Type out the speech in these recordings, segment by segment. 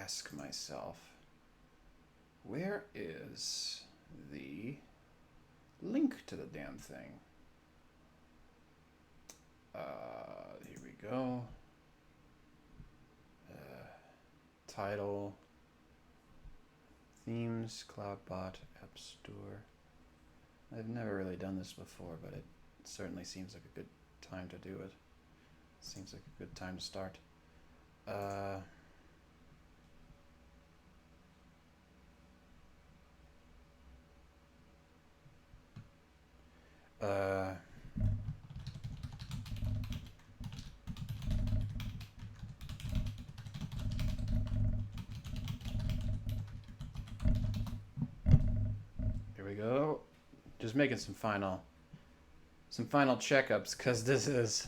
ask myself, where is the link to the damn thing? Here we go. Title, themes, CloudBot, App Store. I've never really done this before, but it certainly seems like a good time to do it. Seems like a good time to start. Here we go. Just making some final checkups, because this is,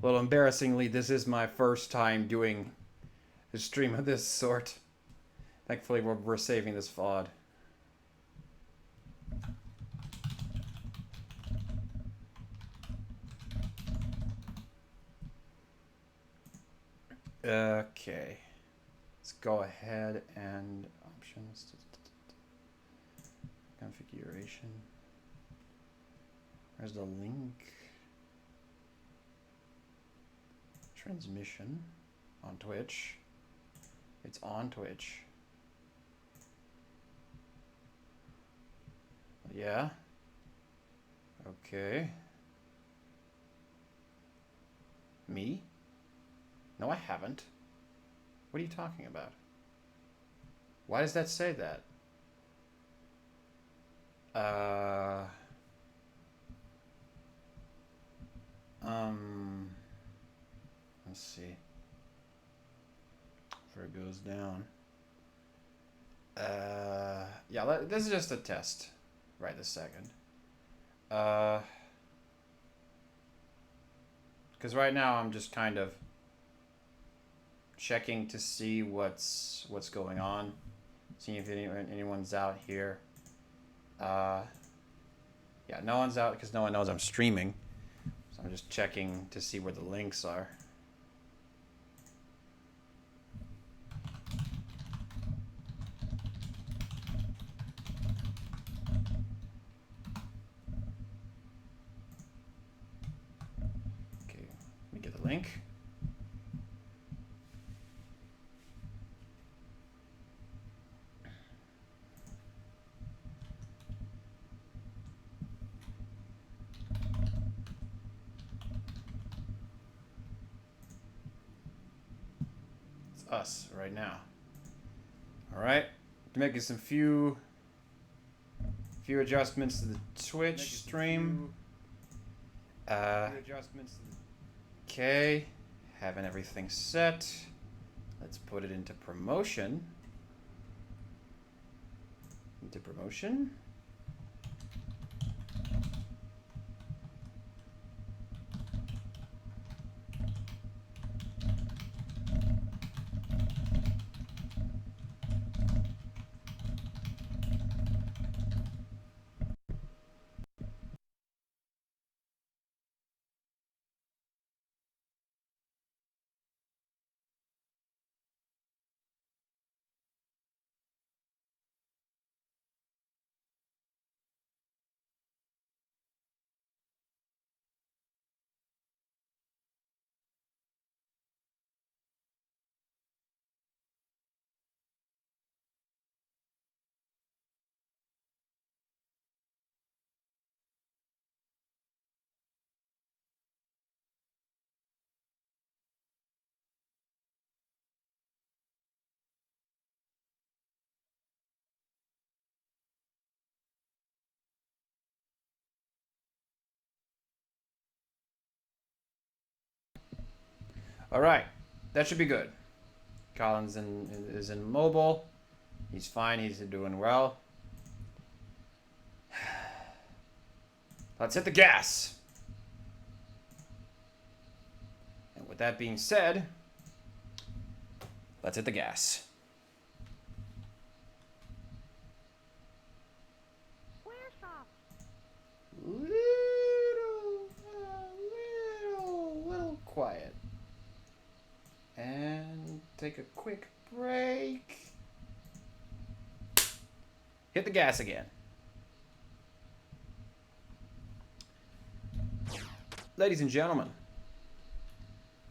well, embarrassingly, this is my first time doing a stream of this sort. Thankfully, we're saving this VOD. Okay. Let's go ahead and options. Configuration. Where's the link? Transmission on Twitch. It's on Twitch. Yeah. Okay. Me? No, I haven't. What are you talking about? Why does that say that? Let's see. Where it goes down. Yeah, this is just a test right this second. Because right now I'm just kind of checking to see what's going on, seeing if anyone's out here. Yeah, no one's out because no one knows I'm streaming, so I'm just checking to see where the links are. Okay, let me get the link. Us right now. All right, making some few adjustments to the Twitch stream. Okay, having everything set. Let's put it into promotion. Into promotion. All right, that should be good. Collins is in mobile. He's fine. He's doing well. Let's hit the gas. And with that being said, let's hit the gas. Little quiet. And take a quick brake. Hit the gas again. Ladies and gentlemen,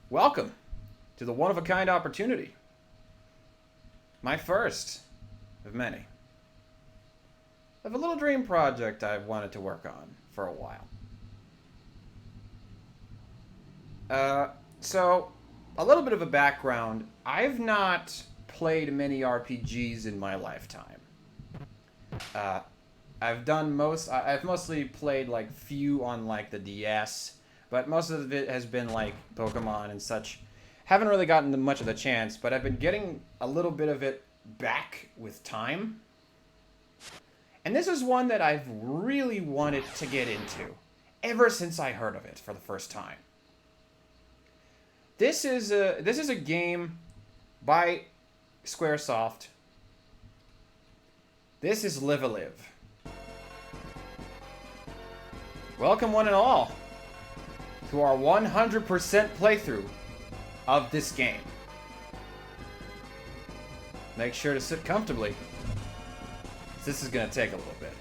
welcome to the one-of-a-kind opportunity. My first of many. I have a little dream project I've wanted to work on for a while. So, a little bit of a background. I've not played many RPGs in my lifetime. I've mostly played like few on like the DS, but most of it has been like Pokemon and such. Haven't really gotten much of the chance, but I've been getting a little bit of it back with time. And this is one that I've really wanted to get into ever since I heard of it for the first time. This is a game by Squaresoft. This is Live a Live. Welcome one and all to our 100% playthrough of this game. Make sure to sit comfortably. This is going to take a little bit.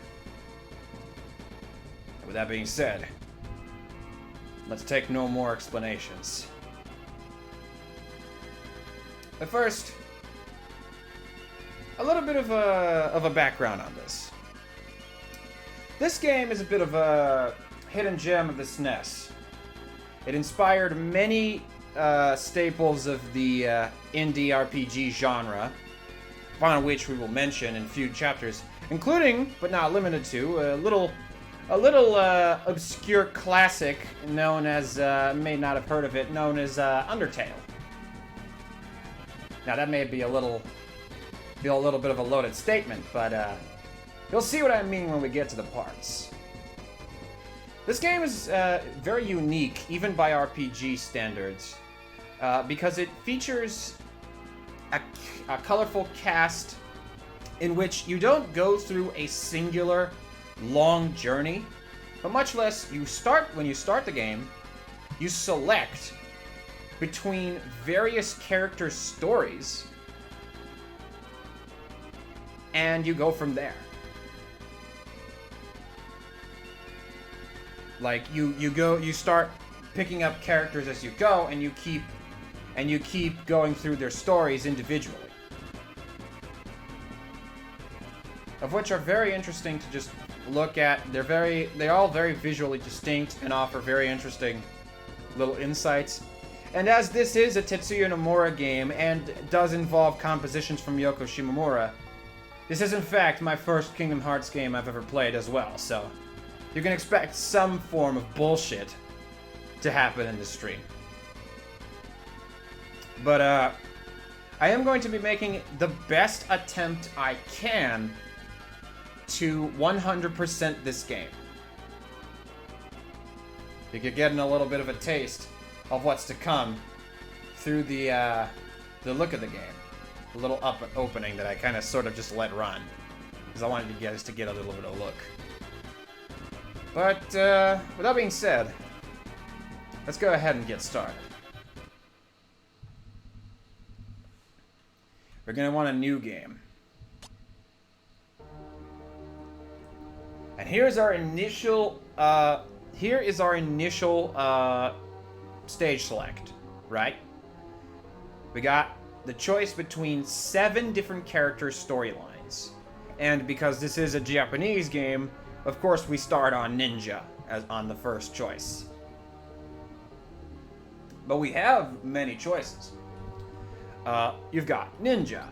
And with that being said, let's take no more explanations. But first, a little bit of a background on this. This game is a bit of a hidden gem of the SNES. It inspired many staples of the indie RPG genre, upon which we will mention in a few chapters, including, but not limited to, a little obscure classic known as, may not have heard of it, known as Undertale. Now that may be a little bit of a loaded statement, but you'll see what I mean when we get to the parts. This game is very unique, even by RPG standards, because it features a colorful cast in which you don't go through a singular long journey, but much less when you start the game, you select between various characters' stories, and you go from there. Like you start picking up characters as you go, and you keep going through their stories individually, of which are very interesting to just look at. They're all very visually distinct and offer very interesting little insights. And as this is a Tetsuya Nomura game and does involve compositions from Yoko Shimomura, this is in fact my first Kingdom Hearts game I've ever played as well, so you can expect some form of bullshit to happen in this stream. But I am going to be making the best attempt I can to 100% this game. You're getting a little bit of a taste of what's to come through the look of the game. The little opening that I kind of sort of just let run, because I wanted you guys to get a little bit of a look. But with that being said, let's go ahead and get started. We're going to want a new game. And here is our initial stage select, right? We got the choice between 7 different character storylines. And because this is a Japanese game, of course we start on Ninja as on the first choice. But we have many choices. You've got Ninja,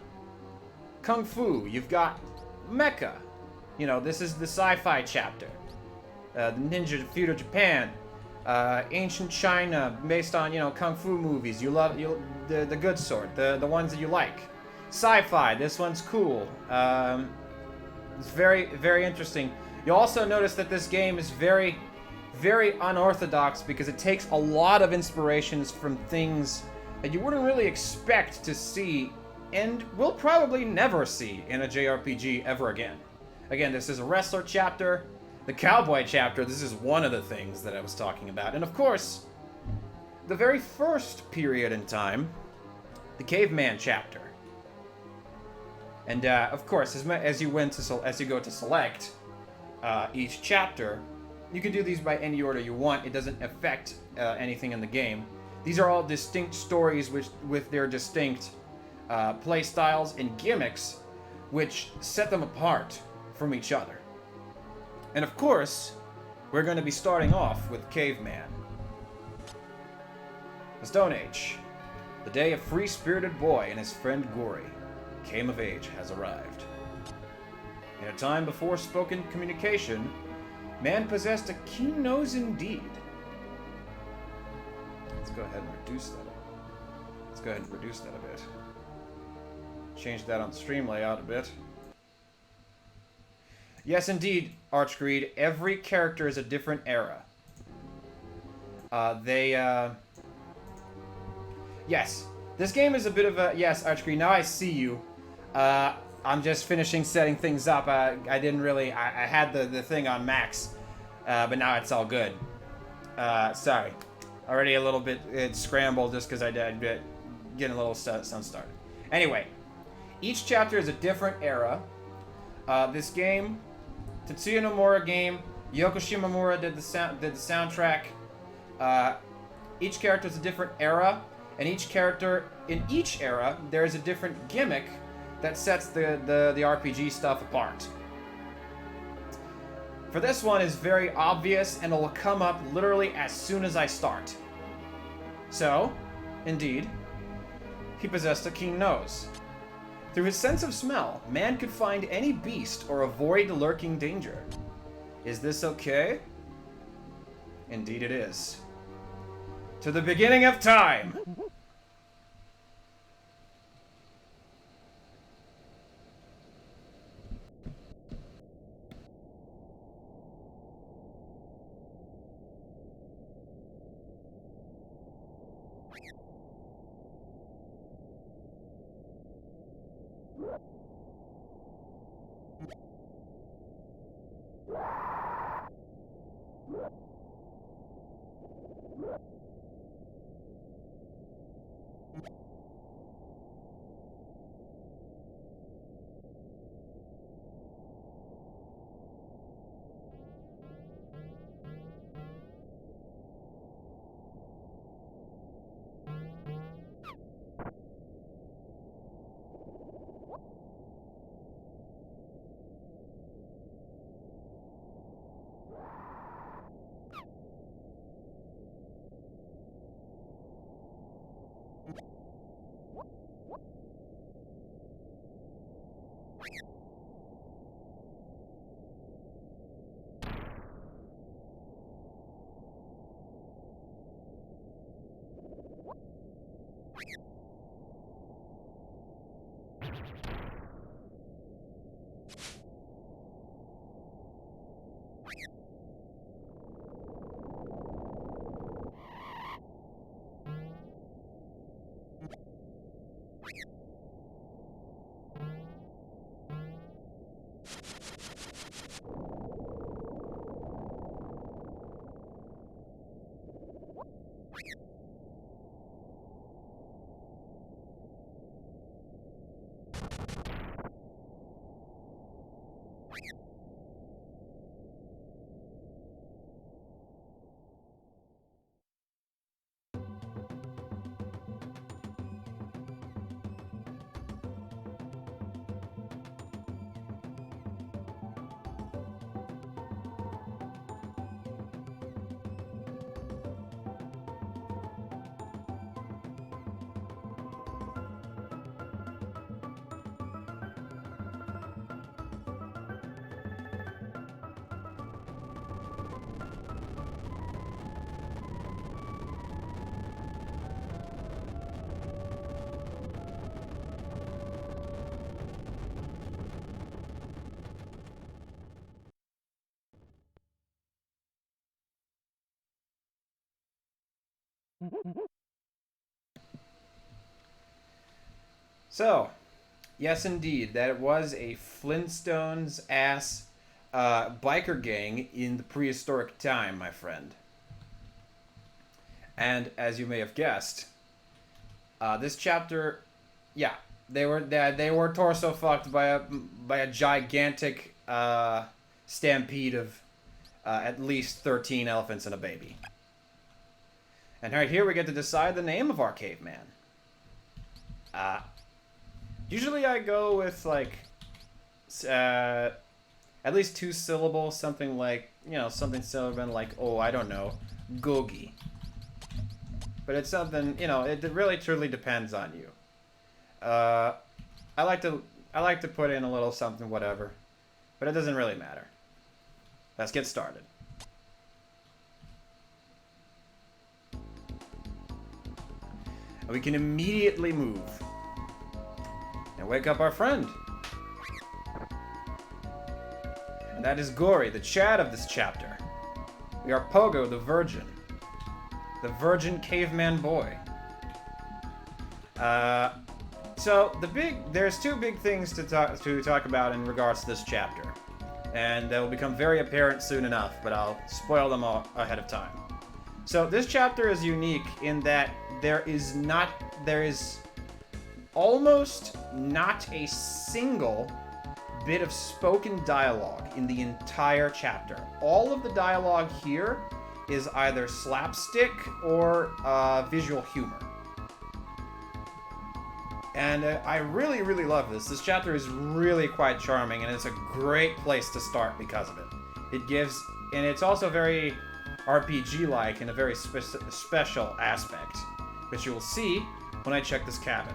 Kung Fu, you've got Mecha. You know, this is the sci-fi chapter. The Ninja Feudal Japan, ancient China, based on, you know, kung fu movies. You love the good sort, the ones that you like. Sci-fi, this one's cool. It's very, very interesting. You'll also notice that this game is very, very unorthodox because it takes a lot of inspirations from things that you wouldn't really expect to see and will probably never see in a JRPG ever again. Again, this is a wrestler chapter. The cowboy chapter, this is one of the things that I was talking about. And of course, the very first period in time, the caveman chapter. And of course, as you go to select each chapter, you can do these by any order you want. It doesn't affect anything in the game. These are all distinct stories with their distinct play styles and gimmicks, which set them apart from each other. And of course, we're going to be starting off with Caveman. The Stone Age. The day a free-spirited boy and his friend Gory came of age has arrived. In a time before spoken communication, man possessed a keen nose indeed. Let's go ahead and reduce that. Let's go ahead and reduce that a bit. Change that on the stream layout a bit. Yes, indeed, Archgreed. Every character is a different era. Yes, this game is a bit of a... Yes, Archgreed, now I see you. I'm just finishing setting things up. I didn't really... I had the thing on max, but now it's all good. Sorry. Already a little bit scrambled just because I did getting a little sun started. Anyway, each chapter is a different era. This game, Tetsuya Nomura game, Yoko Shimomura did the soundtrack. Each character is a different era, and each character in each era there is a different gimmick that sets the RPG stuff apart. For this one is very obvious, and it'll come up literally as soon as I start. So, indeed, he possessed a keen nose. Through his sense of smell, man could find any beast or avoid lurking danger. Is this okay? Indeed it is. To the beginning of time! So, yes indeed, that was a Flintstones-ass biker gang in the prehistoric time, my friend. And as you may have guessed, this chapter, yeah, They were torso fucked by a gigantic stampede of at least 13 elephants and a baby. And right here we get to decide the name of our caveman. Usually I go with like at least 2 syllables, something like, something similar like, oh, I don't know, Gogi. But it's something, it really truly depends on you. I like to put in a little something, whatever, but it doesn't really matter. Let's get started. And we can immediately move and wake up our friend. And that is Gory, the Chad of this chapter. We are Pogo, the virgin caveman boy. So there's 2 big things to talk about in regards to this chapter, and they will become very apparent soon enough, but I'll spoil them all ahead of time. So this chapter is unique in that there is almost not a single bit of spoken dialogue in the entire chapter. All of the dialogue here is either slapstick or visual humor. And I really, really love this. This chapter is really quite charming, and it's a great place to start because of it. And it's also very RPG-like in a very special aspect, which you will see when I check this cabin.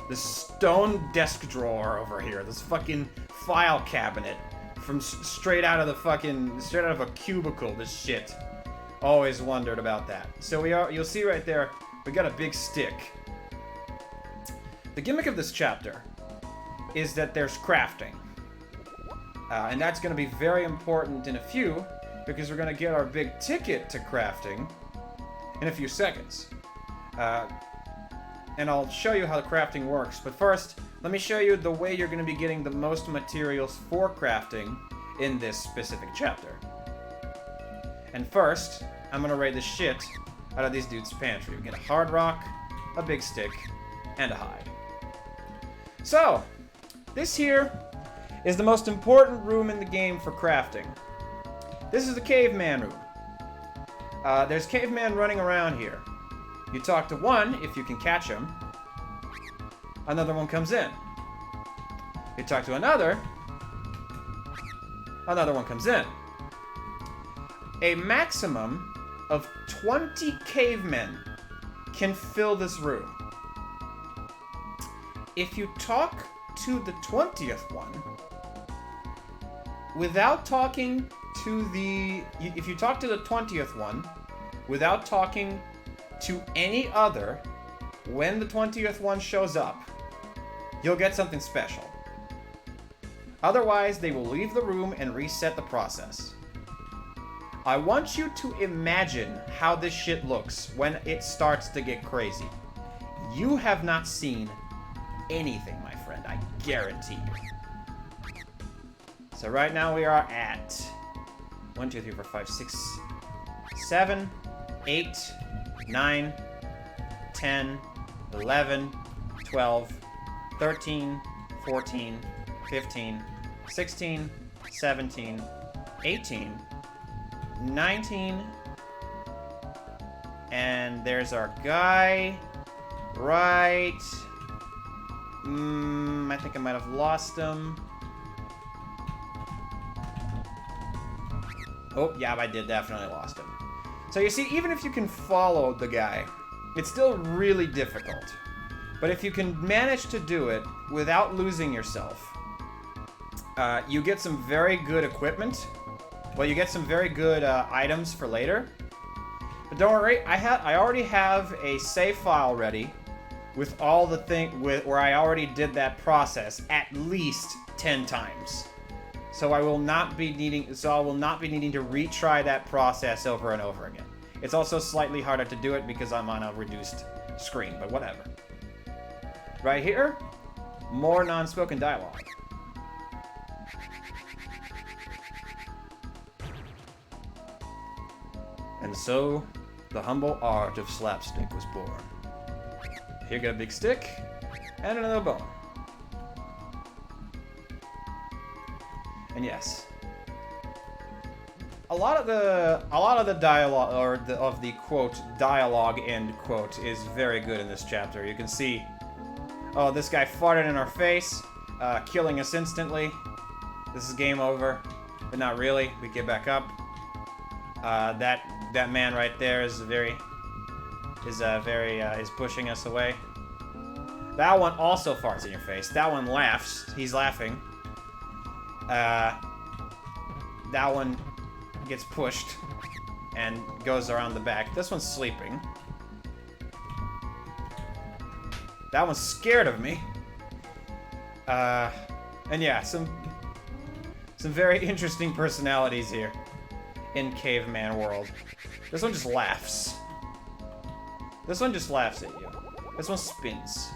This stone desk drawer over here, this fucking file cabinet from straight out of a cubicle, this shit. Always wondered about that. So you'll see right there, we got a big stick. The gimmick of this chapter is that there's crafting. And that's going to be very important in a few, because we're going to get our big ticket to crafting in a few seconds. And I'll show you how the crafting works. But first, let me show you the way you're going to be getting the most materials for crafting in this specific chapter. And first, I'm going to raid the shit out of these dudes' pantry. We get a hard rock, a big stick, and a hide. So, this here is the most important room in the game for crafting. This is the caveman room. There's caveman running around here. You talk to one, if you can catch him. Another one comes in. You talk to another one comes in. A maximum of 20 cavemen can fill this room. If you talk to the 20th one, without talking to the... If you talk to the 20th one, without talking to any other, when the 20th one shows up, you'll get something special. Otherwise, they will leave the room and reset the process. I want you to imagine how this shit looks when it starts to get crazy. You have not seen anything, my friend, I guarantee you. So right now we are at 1, 2, 3, 4, 5, 6, 7, 8, 9, 10, 11, 12, 13, 14, 15, 16, 17, 18, 19, and there's our guy, right, I think I might have lost him. Oh, yeah, I did definitely lost him. So you see, even if you can follow the guy, it's still really difficult. But if you can manage to do it without losing yourself, you get some very good equipment. Well, you get some very good items for later. But don't worry, I already have a save file ready with all the where I already did that process at least 10 times. So I will not be needing to retry that process over and over again. It's also slightly harder to do it because I'm on a reduced screen, but whatever. Right here, more non-spoken dialogue. And so, the humble art of slapstick was born. Here, get a big stick. And another bone. And yes, a lot of the dialogue, or of the quote dialogue end quote, is very good in this chapter. You can see, oh, this guy farted in our face, killing us instantly. This is game over, but not really. We get back up. That man right there is pushing us away. That one also farts in your face. That one laughs. He's laughing. That one gets pushed and goes around the back. This one's sleeping. That one's scared of me. And yeah, some very interesting personalities here in Caveman World. This one just laughs. This one just laughs at you. This one spins.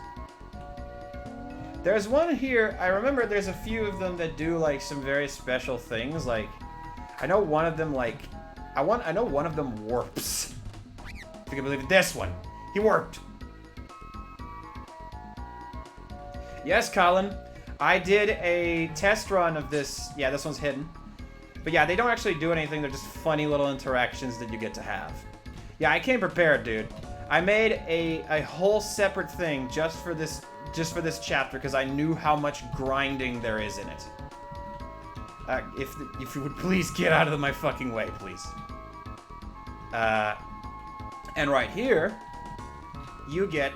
There's one here, I remember there's a few of them that do like some very special things, like I know one of them I know one of them warps. If you can believe it, this one. He warped. Yes, Colin. I did a test run of this. Yeah, this one's hidden. But yeah, they don't actually do anything. They're just funny little interactions that you get to have. Yeah, I came prepared, dude. I made a whole separate thing just for this chapter because I knew how much grinding there is in it. If you would please get out of my fucking way, please. And right here, you get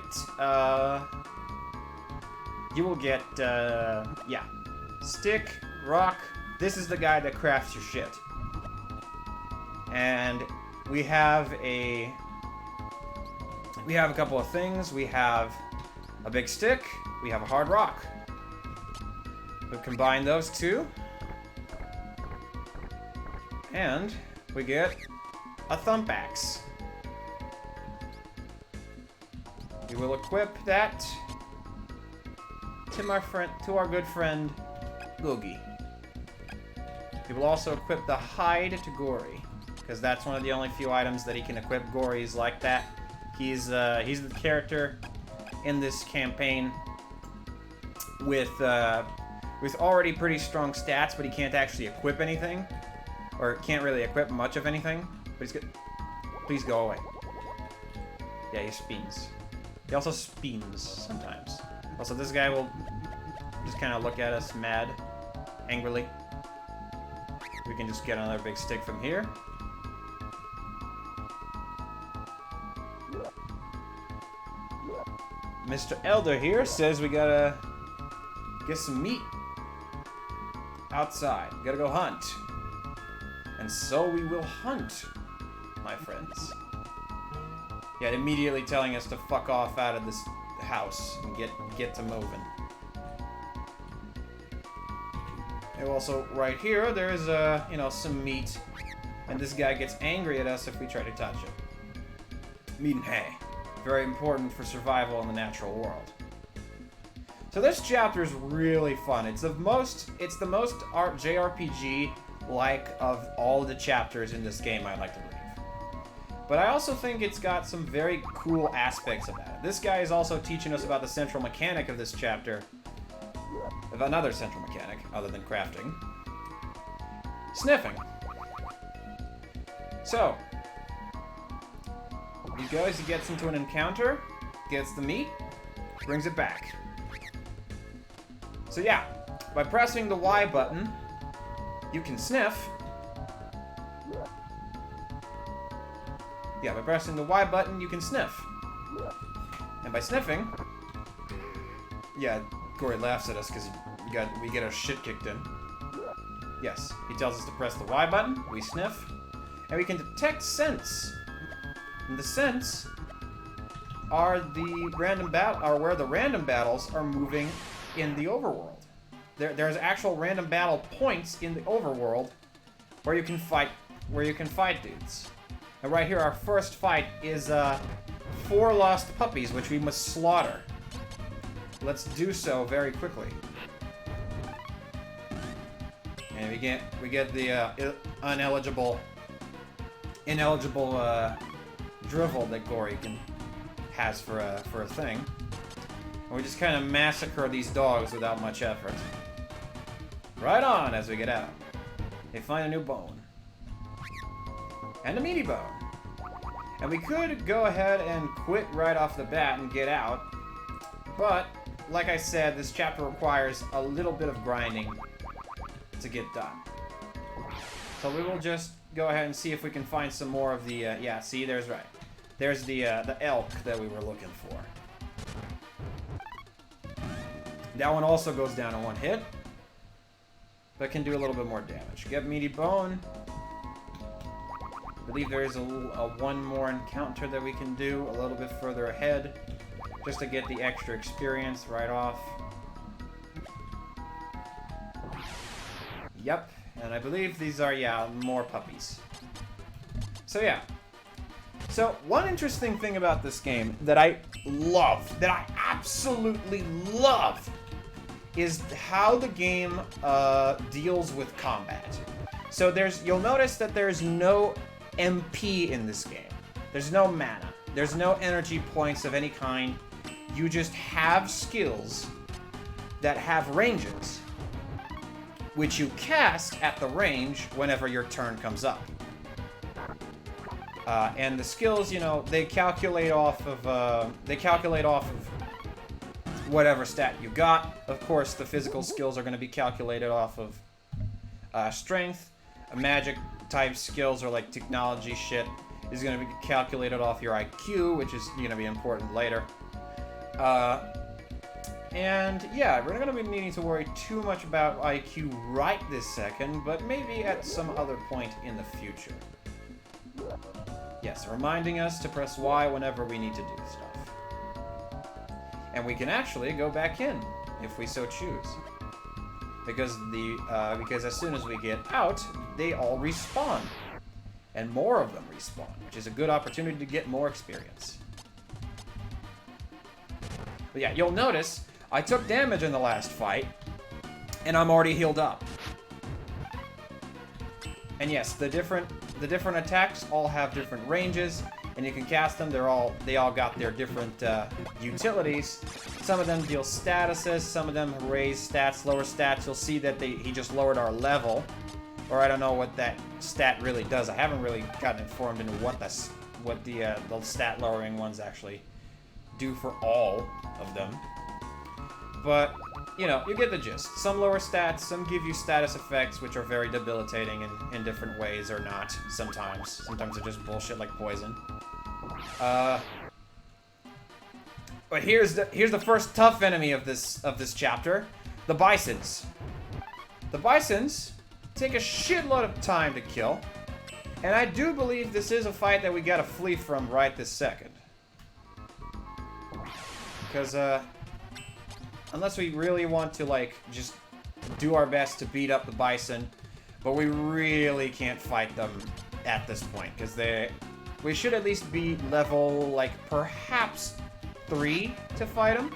you will get yeah, stick, rock. This is the guy that crafts your shit. And we have a couple of things. We have a big stick. We have a hard rock. We combine those two. And we get a thump axe. We will equip that to our good friend Googie. We will also equip the hide to Gory, because that's one of the only few items that he can equip. Gory's like that. He's the character in this campaign with already pretty strong stats, but he can't actually equip anything, or can't really equip much of anything. But he's good. Please go away. Yeah, he spins. He also spins sometimes. Also, this guy will just kind of look at us mad, angrily. We can just get another big stick from here. Mr. Elder here says we gotta get some meat outside. We gotta go hunt. And so we will hunt, my friends. Yeah, immediately telling us to fuck off out of this house and get to moving. And also, right here, there is some meat, and this guy gets angry at us if we try to touch it. Meat and hay, very important for survival in the natural world. So this chapter is really fun. It's the most JRPG like of all the chapters in this game, I'd like to believe. But I also think it's got some very cool aspects about it. This guy is also teaching us about the central mechanic of this chapter. Of another central mechanic, other than crafting. Sniffing. So, he goes, he gets into an encounter, gets the meat, brings it back. So yeah, by pressing the Y button, you can sniff. Yeah, by pressing the Y button, you can sniff. And by sniffing, yeah, Gory laughs at us because we get our shit kicked in. Yes, he tells us to press the Y button, we sniff, and we can detect scents. And the scents are where the random battles are moving in the overworld. There's actual random battle points in the overworld where you can fight dudes. And right here, our first fight is 4 lost puppies, which we must slaughter. Let's do so very quickly. And we get the ineligible drivel that Gory has for a thing. And we just kind of massacre these dogs without much effort. Right on as we get out. They find a new bone. And a meaty bone. And we could go ahead and quit right off the bat and get out. But, like I said, this chapter requires a little bit of grinding to get done. So we will just go ahead and see if we can find some more of the, yeah, see, there's right. There's the elk that we were looking for. That one also goes down in one hit, but can do a little bit more damage. Get meaty bone. I believe there is a one more encounter that we can do a little bit further ahead, just to get the extra experience right off. Yep, and I believe these are, yeah, more puppies. So yeah. So one interesting thing about this game that I love, that I absolutely love, is how the game deals with combat. So you'll notice that there's no MP in this game. There's no mana. There's no energy points of any kind. You just have skills that have ranges, which you cast at the range whenever your turn comes up. And the skills, you know, they calculate off of whatever stat you got. Of course, the physical skills are going to be calculated off of strength. Magic type skills or like technology shit is going to be calculated off your IQ, which is going to be important later. And yeah, we're not going to be needing to worry too much about IQ right this second, but maybe at some other point in the future. Yes, reminding us to press Y whenever we need to do stuff. And we can actually go back in if we so choose. Because as soon as we get out, they all respawn. And more of them respawn, which is a good opportunity to get more experience. But yeah, you'll notice I took damage in the last fight, and I'm already healed up. And yes, the different attacks all have different ranges, and you can cast them. They all got their different utilities. Some of them deal statuses, some of them raise stats, lower stats. You'll see that he just lowered our level, or I don't know what that stat really does. I haven't really gotten informed into what the stat lowering ones actually do for all of them. But you know, you get the gist. Some lower stats, some give you status effects, which are very debilitating in different ways, or not. Sometimes they're just bullshit like poison. But here's the first tough enemy of this chapter, the bisons. The bisons take a shitload of time to kill, and I do believe this is a fight that we gotta flee from right this second. Because unless we really want to, like, just do our best to beat up the bison, but we really can't fight them at this point, because we should at least be level, like, perhaps 3 to fight them.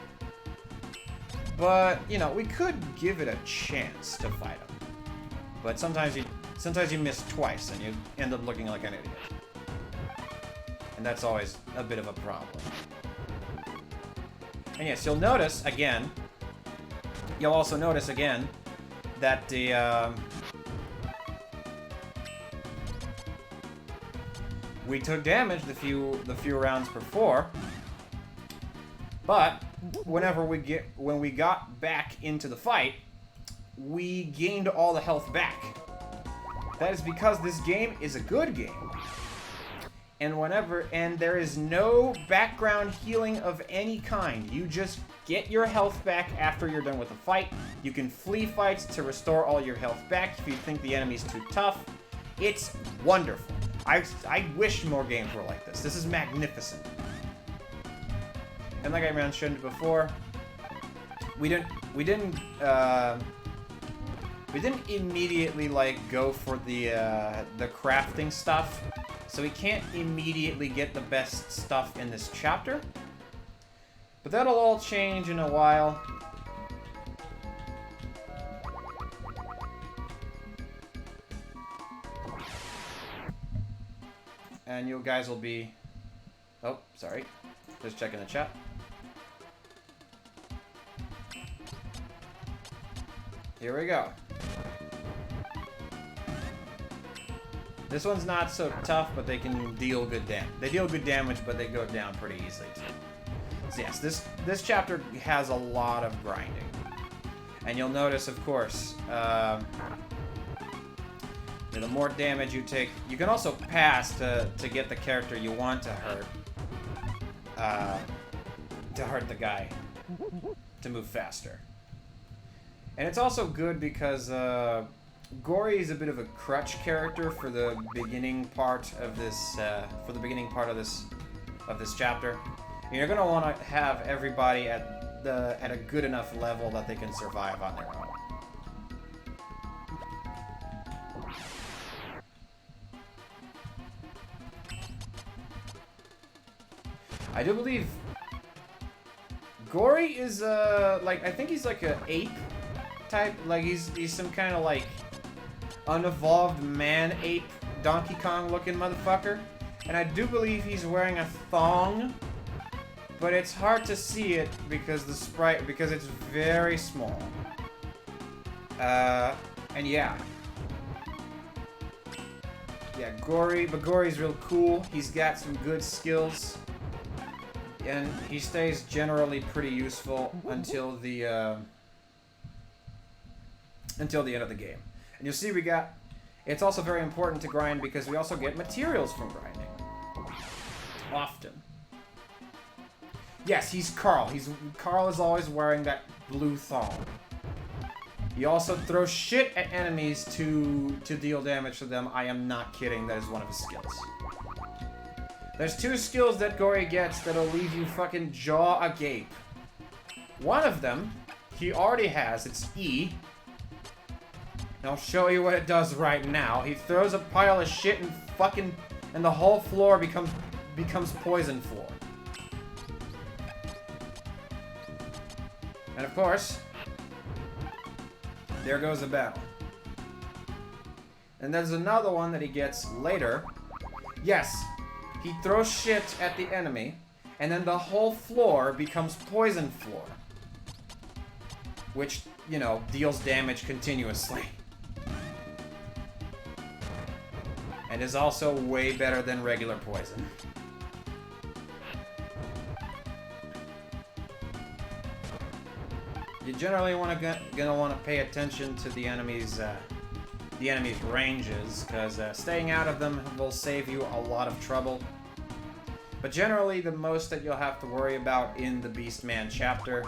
But, you know, we could give it a chance to fight them. But sometimes you miss twice, and you end up looking like an idiot. And that's always a bit of a problem. And yes, you'll also notice again that we took damage the few rounds before, but when we got back into the fight, we gained all the health back. That is because this game is a good game. And there is no background healing of any kind. You just get your health back after you're done with the fight. You can flee fights to restore all your health back if you think the enemy's too tough. It's wonderful. I wish more games were like this. This is magnificent. And like I mentioned before, we didn't immediately like go for the crafting stuff. So we can't immediately get the best stuff in this chapter. But that'll all change in a while. And you guys will be... Oh, sorry. Just checking the chat. Here we go. This one's not so tough, but they can deal good damage. They deal good damage, but they go down pretty easily too. So yes, this chapter has a lot of grinding. And you'll notice, of course, the more damage you take, you can also pass to get the character you want to hurt the guy, to move faster. And it's also good because Gory is a bit of a crutch character for the beginning part of this chapter. And you're gonna want to have everybody at a good enough level that they can survive on their own. I do believe Gory is I think he's like an ape type, like he's some kind of like unevolved man ape Donkey Kong looking motherfucker, and I do believe he's wearing a thong, but it's hard to see it because it's very small. And yeah, Gory's real cool. He's got some good skills. And he stays generally pretty useful until the end of the game. And you'll see it's also very important to grind because we also get materials from grinding. Often. Yes, he's Carl. Carl is always wearing that blue thong. He also throws shit at enemies to deal damage to them. I am not kidding, that is one of his skills. There's 2 skills that Gory gets that'll leave you fucking jaw agape. One of them, he already has, it's E. And I'll show you what it does right now. He throws a pile of shit and the whole floor becomes poison floor. And of course, there goes the battle. And there's another one that he gets later. Yes. He throws shit at the enemy, and then the whole floor becomes poison floor. Which, deals damage continuously. And is also way better than regular poison. You generally gonna want to pay attention to the enemy's ranges, because staying out of them will save you a lot of trouble. But generally, the most that you'll have to worry about in the Beastman chapter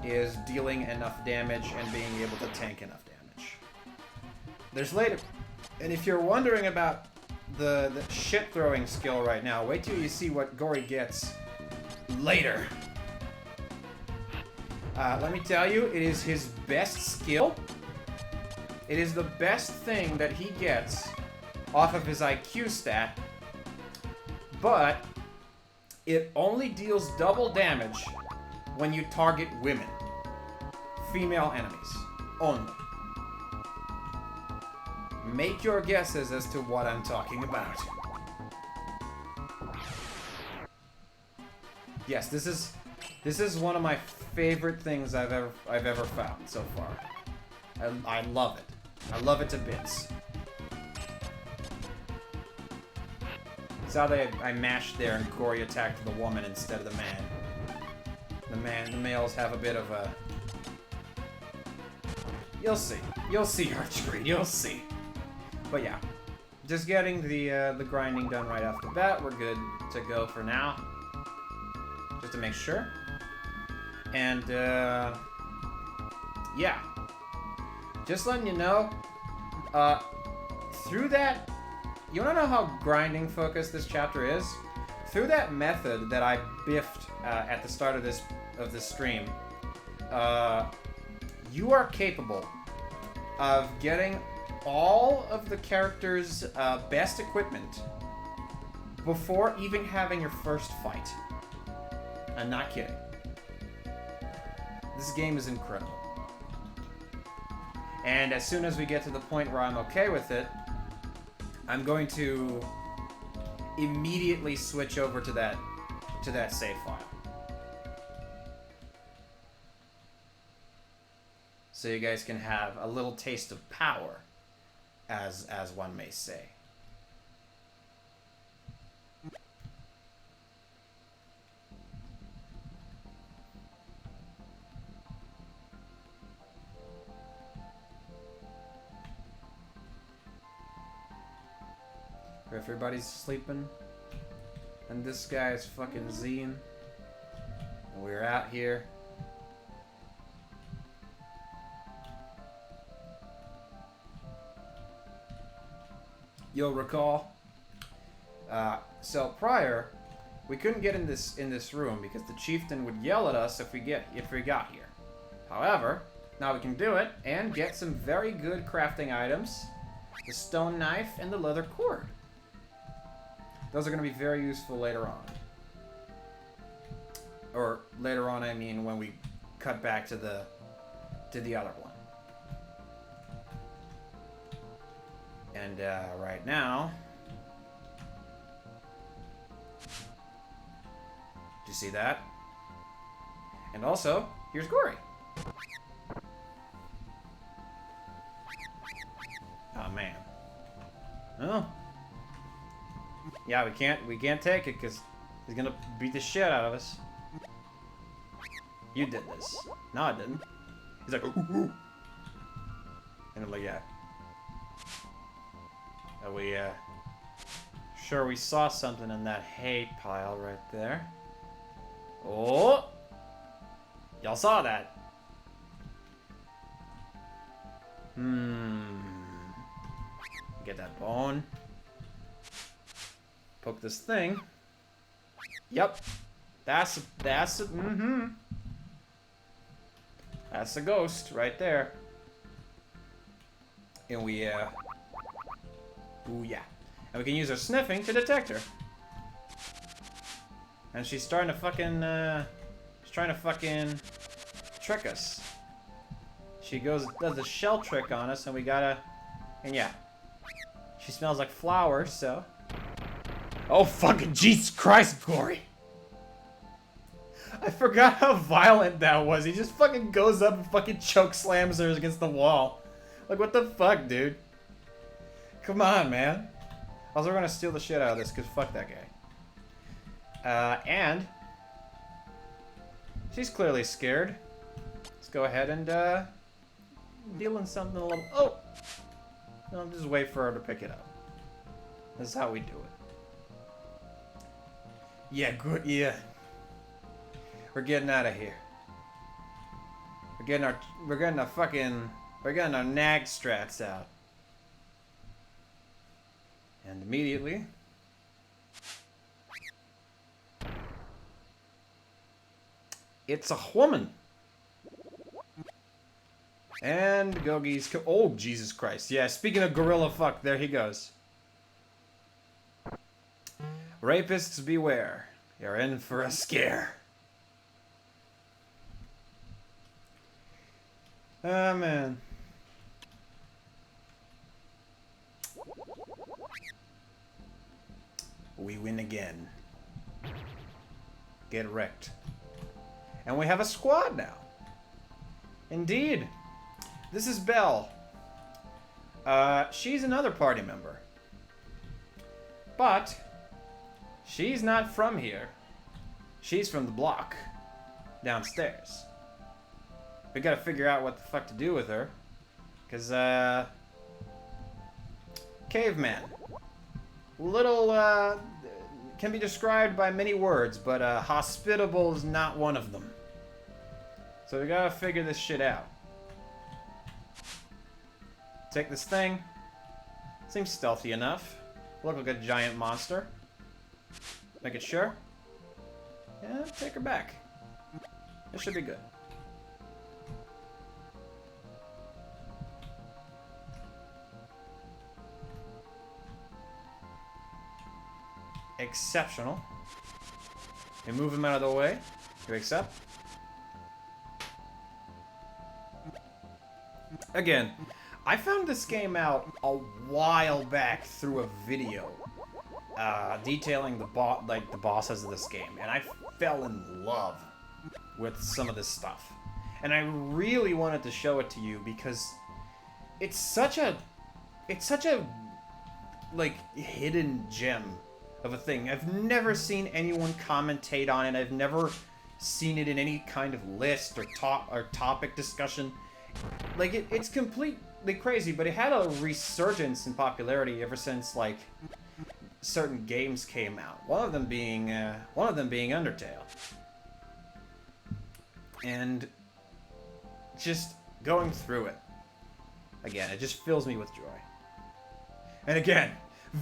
is dealing enough damage and being able to tank enough damage. There's later... And if you're wondering about the shit-throwing skill right now, wait till you see what Gory gets later. Let me tell you, it is his best skill. It is the best thing that he gets off of his IQ stat, but it only deals double damage when you target women. Female enemies. Only. Make your guesses as to what I'm talking about. Yes, this is one of my favorite things I've ever found so far. I love it. I love it to bits. Saw that I mashed there and Gory attacked the woman instead of the man. The males have a bit of a... You'll see. You'll see, Archery. You'll see. But yeah, just getting the grinding done right off the bat. We're good to go for now. Just to make sure. And, yeah. Just letting you know, through that, you wanna know how grinding focused this chapter is? Through that method that I biffed at the start of this stream, you are capable of getting all of the character's best equipment before even having your first fight. I'm not kidding. This game is incredible. And as soon as we get to the point where I'm okay with it, I'm going to immediately switch over to that save file. so you guys can have a little taste of power, as one may say. Everybody's sleeping, and this guy is fucking Zine, and we're out here. You'll recall, so prior, we couldn't get in this room because the chieftain would yell at us if we got here. However, now we can do it and get some very good crafting items: the stone knife and the leather cord. Those are going to be very useful later on. Or later on, I mean when we cut back to the other one. And right now, do you see that? And also, here's Gory. Oh man. Oh. Yeah, we can't take it because he's gonna beat the shit out of us. You did this. No, I didn't. He's like, ooh, ooh. And I'm like, yeah. And we, sure we saw something in that hay pile right there. Oh! Y'all saw that. Get that bone. Poke this thing. Yep. That's a That's a ghost right there. And we, ooh, yeah. And we can use our sniffing to detect her. And she's starting to fucking, she's trying to fucking trick us. She does a shell trick on us, and we gotta, and yeah. She smells like flowers, so. Oh, fucking Jesus Christ, Gory. I forgot how violent that was. He just fucking goes up and fucking choke slams her against the wall. Like, what the fuck, dude? Come on, man. Also, we're gonna steal the shit out of this, because fuck that guy. And she's clearly scared. Let's go ahead and, deal in something a little... Oh! No, just wait for her to pick it up. This is how we do it. Yeah, good, yeah. We're getting out of here. We're getting our nag strats out. And immediately... It's a woman. And Gogi's... Oh, Jesus Christ. Yeah, speaking of gorilla fuck, there he goes. Rapists beware. You're in for a scare. Ah, man. We win again. Get wrecked. And we have a squad now. Indeed. This is Belle. She's another party member. But she's not from here. She's from the block downstairs. We gotta figure out what the fuck to do with her. Cause, caveman. Little, can be described by many words, but, hospitable is not one of them. So we gotta figure this shit out. Take this thing. Seems stealthy enough. Look like a giant monster. Make it sure. Yeah, take her back. This should be good. Exceptional. You move him out of the way. You accept. Again, I found this game out a while back through a video detailing the bosses of this game, and I fell in love with some of this stuff. And I really wanted to show it to you because it's such a like hidden gem of a thing. I've never seen anyone commentate on it. I've never seen it in any kind of list or topic discussion. Like it's completely crazy, but it had a resurgence in popularity ever since like certain games came out. One of them being Undertale. And just going through it again, it just fills me with joy. And again,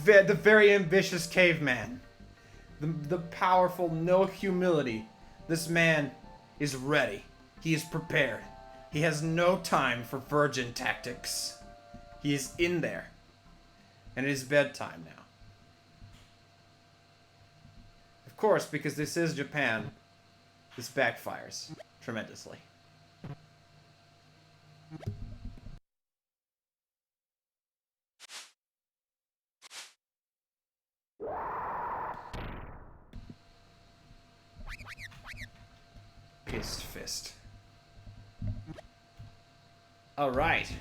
the very ambitious caveman, the powerful, no humility. This man is ready. He is prepared. He has no time for virgin tactics. He is in there. And it is bedtime now. Of course, because this is Japan, this backfires tremendously. Pissed fist. Alright.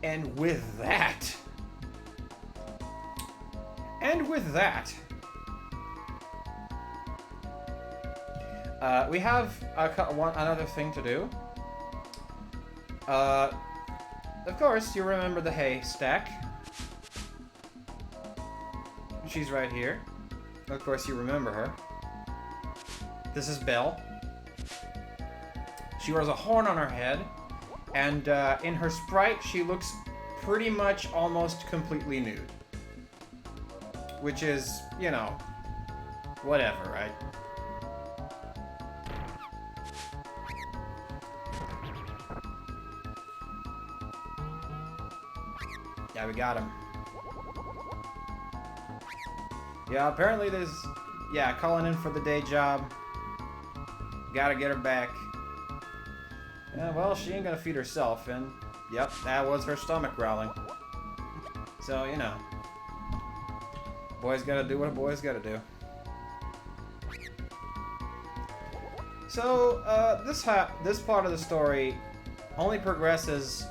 And with that... we have another thing to do. Of course, you remember the haystack. She's right here. Of course, you remember her. This is Belle. She wears a horn on her head, and in her sprite, she looks pretty much almost completely nude. Which is, you know, whatever, right? Yeah, we got him. Yeah, apparently there's... Yeah, calling in for the day job. Gotta get her back. Yeah, well, she ain't gonna feed herself, and... Yep, that was her stomach growling. So, you know. Boy's gotta do what a boy's gotta do. So, this part of the story only progresses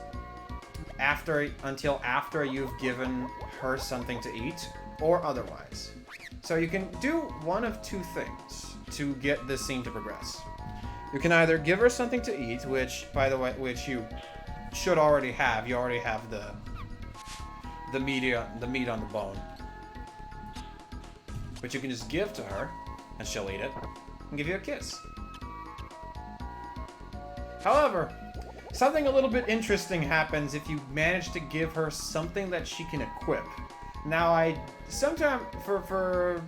until after you've given her something to eat, or otherwise. So you can do one of two things to get this scene to progress. You can either give her something to eat, which, by the way, you should already have. You already have the meat on the bone, which you can just give to her, and she'll eat it, and give you a kiss. However, something a little bit interesting happens if you manage to give her something that she can equip. Now, sometimes for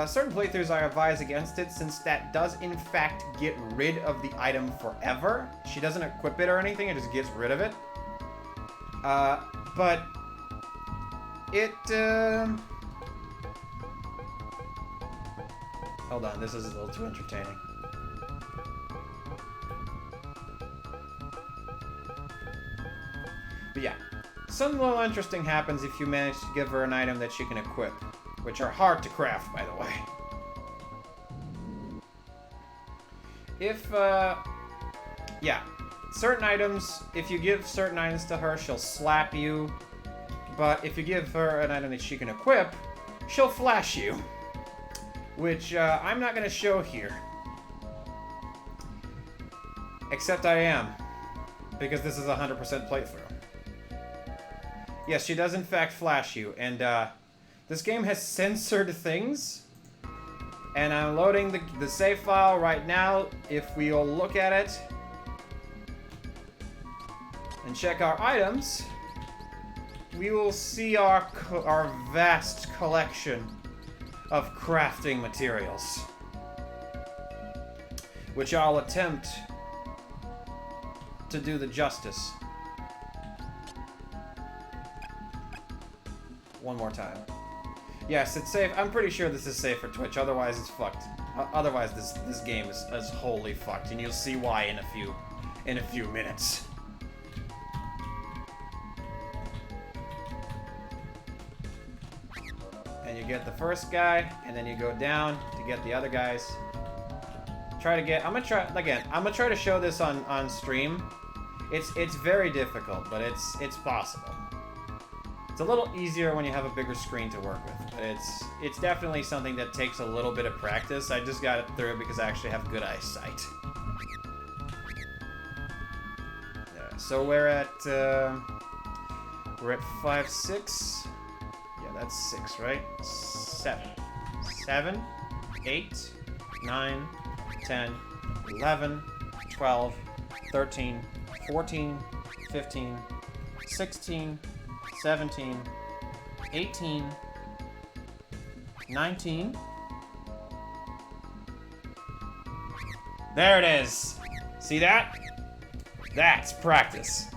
certain playthroughs, I advise against it, since that does in fact get rid of the item forever. She doesn't equip it or anything; it just gets rid of it. But it. Hold on, this is a little too entertaining. But yeah, something a little interesting happens if you manage to give her an item that she can equip, which are hard to craft, by the way. Yeah, certain items, if you give certain items to her, she'll slap you, but if you give her an item that she can equip, she'll flash you, which I'm not going to show here. Except I am, because this is a 100% playthrough. Yes, she does in fact flash you, and this game has censored things, and I'm loading the save file right now. If we'll look at it and check our items, we will see our vast collection of crafting materials, which I'll attempt to do the justice. One more time. Yes, it's safe. I'm pretty sure this is safe for Twitch. Otherwise, it's fucked. Otherwise, this game is wholly fucked, and you'll see why in a few minutes. And you get the first guy, and then you go down to get the other guys. try to get. I'm gonna try to show this on stream. It's very difficult, but it's possible. It's a little easier when you have a bigger screen to work with. But it's definitely something that takes a little bit of practice. I just got it through because I actually have good eyesight. Yeah, so we're at 5, 6. Yeah, that's 6, right? 7. 7, 8, 9, 10, 11, 12, 13, 14, 15, 16, 17, 18, 19. There it is. See that? That's practice.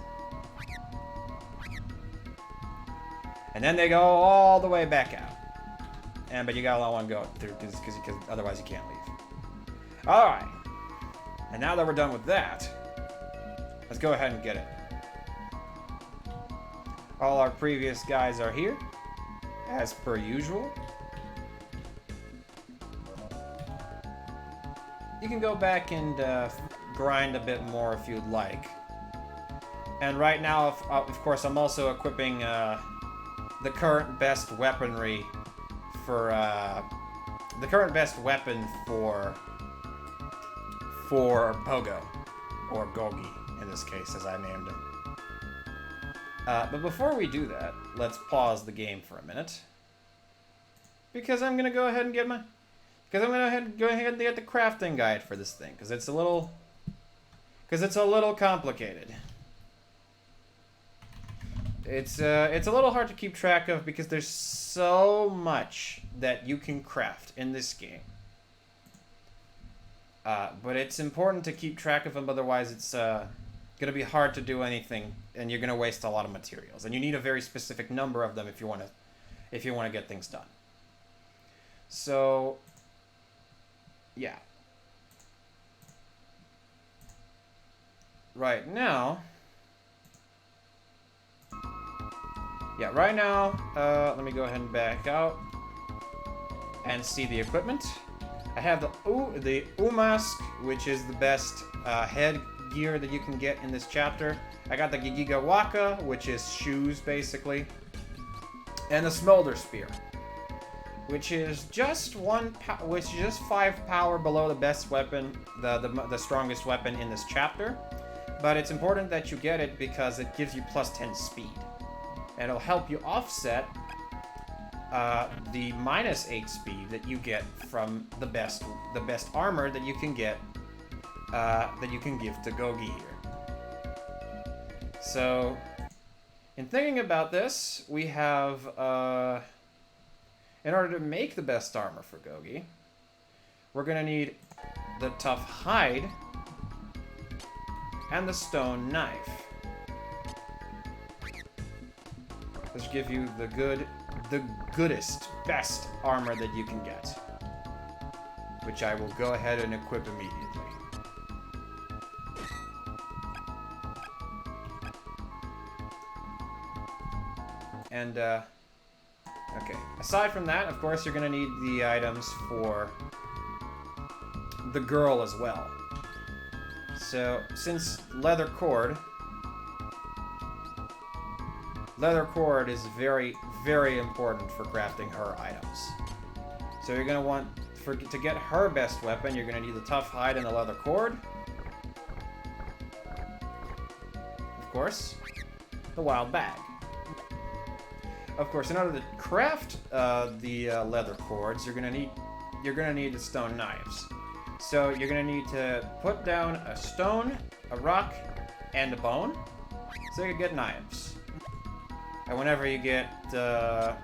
And then they go all the way back out. But you gotta let one go through because otherwise you can't leave. All right. And now that we're done with that, let's go ahead and get it. All our previous guys are here, as per usual. You can go back and grind a bit more if you'd like. And right now, of course, I'm also equipping the current best weaponry for the current best weapon for Pogo, or Gogi in this case, as I named him. But before we do that, let's pause the game for a minute, because I'm gonna go ahead and get the crafting guide for this thing, because it's a little complicated. It's a little hard to keep track of because there's so much that you can craft in this game. But it's important to keep track of them, otherwise it's going to be hard to do anything, and you're going to waste a lot of materials. And you need a very specific number of them if you want to get things done. So, yeah. Right now, let me go ahead and back out and see the equipment. I have the Umask, which is the best headgear that you can get in this chapter. I got the Gigigawaka, which is shoes, basically. And the Smolder Spear, which is just 5 power below the best weapon, the strongest weapon in this chapter. But it's important that you get it because it gives you plus 10 speed. And it'll help you offset the minus 8 speed that you get from the best armor that you can get, that you can give to Gogi here. So, in thinking about this, we have, in order to make the best armor for Gogi, we're going to need the tough hide and the stone knife. Let's give you the goodest, best armor that you can get, which I will go ahead and equip immediately. And, okay. Aside from that, of course, you're going to need the items for the girl as well. So, since leather cord is very, very important for crafting her items. So you're going to want, to get her best weapon, you're going to need the tough hide and the leather cord. Of course, the wild bag. Of course, in order to craft the leather cords, you're going to need the stone knives. So you're going to need to put down a stone, a rock, and a bone, so you can get knives. And whenever you get the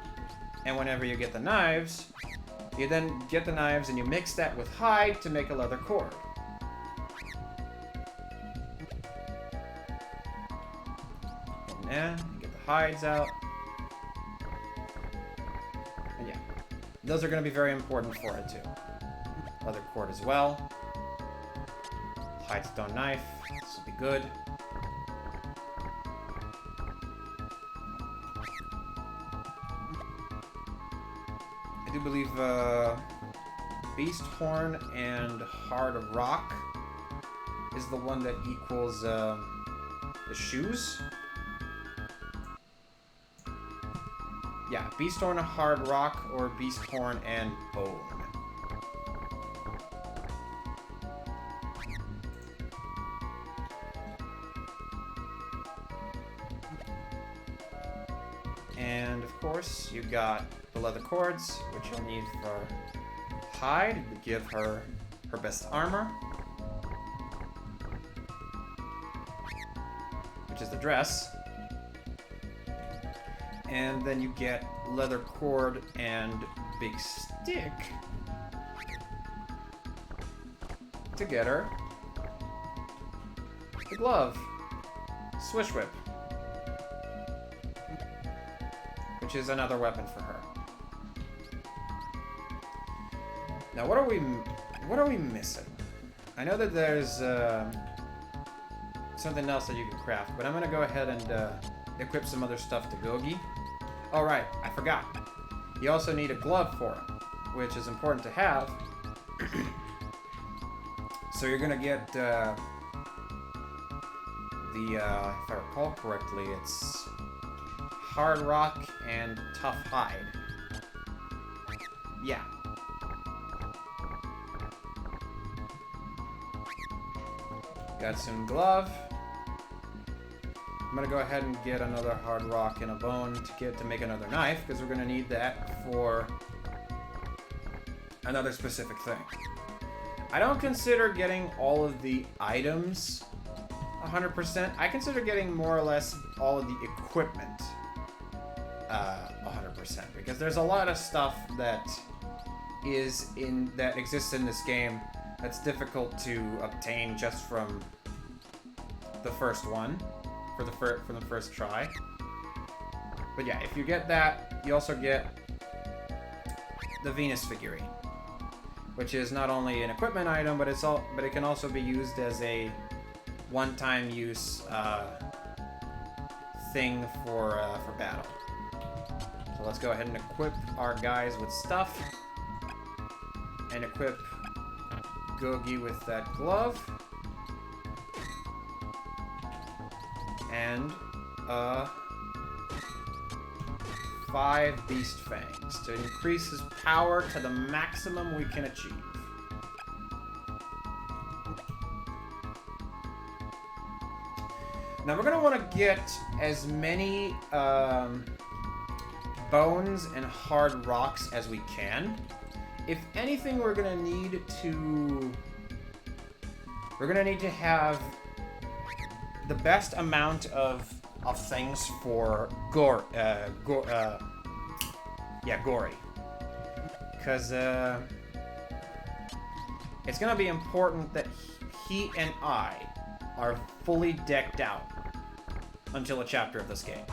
knives, you then get the knives and you mix that with hide to make a leather cord. And then you get the hides out. And yeah, those are going to be very important for it too. Leather cord as well. Hide stone knife. This will be good. I do believe Beast Horn and Hard Rock is the one that equals the shoes. Yeah, Beast Horn and Hard Rock or Beast Horn and Bone. And of course, you got the leather cords, which you'll need for Hide to give her her best armor, which is the dress. And then you get leather cord and big stick to get her the glove, Swish Whip, which is another weapon for her. Now, what are we missing? I know that there's something else that you can craft, but I'm gonna go ahead and equip some other stuff to Gogi. Oh right, I forgot. You also need a glove for him, which is important to have. So you're gonna get if I recall correctly, it's Hard Rock and Tough Hide. Yeah. Got some glove. I'm gonna go ahead and get another Hard Rock and a Bone to make another knife, because we're gonna need that for another specific thing. I don't consider getting all of the items 100%. I consider getting more or less all of the equipment 100%, because there's a lot of stuff that exists in this game that's difficult to obtain just from the first one, from the first try. But yeah, if you get that, you also get the Venus figurine, which is not only an equipment item, but it can also be used as a one-time use thing for battle. So let's go ahead and equip our guys with stuff, and equip Gogi with that glove, and 5 Beast Fangs to increase his power to the maximum we can achieve. Now we're going to want to get as many bones and hard rocks as we can. If anything, we're going to need to have the best amount of things for Gory. Because it's going to be important that he and I are fully decked out until a chapter of this game.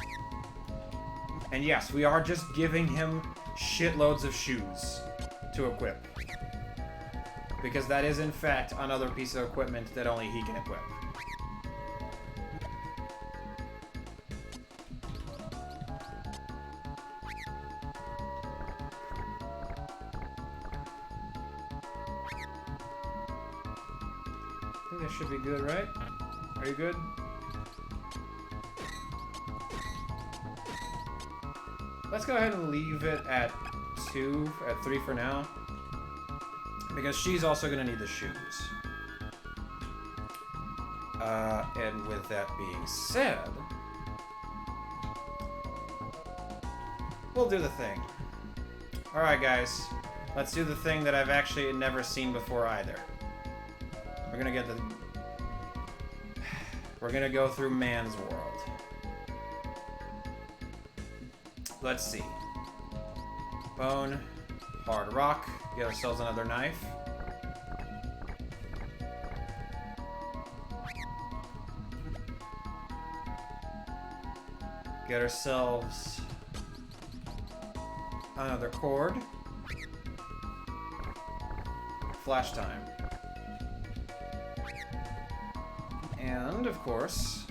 And yes, we are just giving him shitloads of shoes to equip, because that is in fact another piece of equipment that only he can equip. I think that should be good, right? Are you good? Let's go ahead and leave it at 3 for now, because she's also going to need the shoes. And with that being said, we'll do the thing. Alright guys, let's do the thing that I've actually never seen before either. We're gonna go through Man's World. Let's see. Bone, hard rock, get ourselves another knife. Get ourselves another cord. Flash time. And, of course,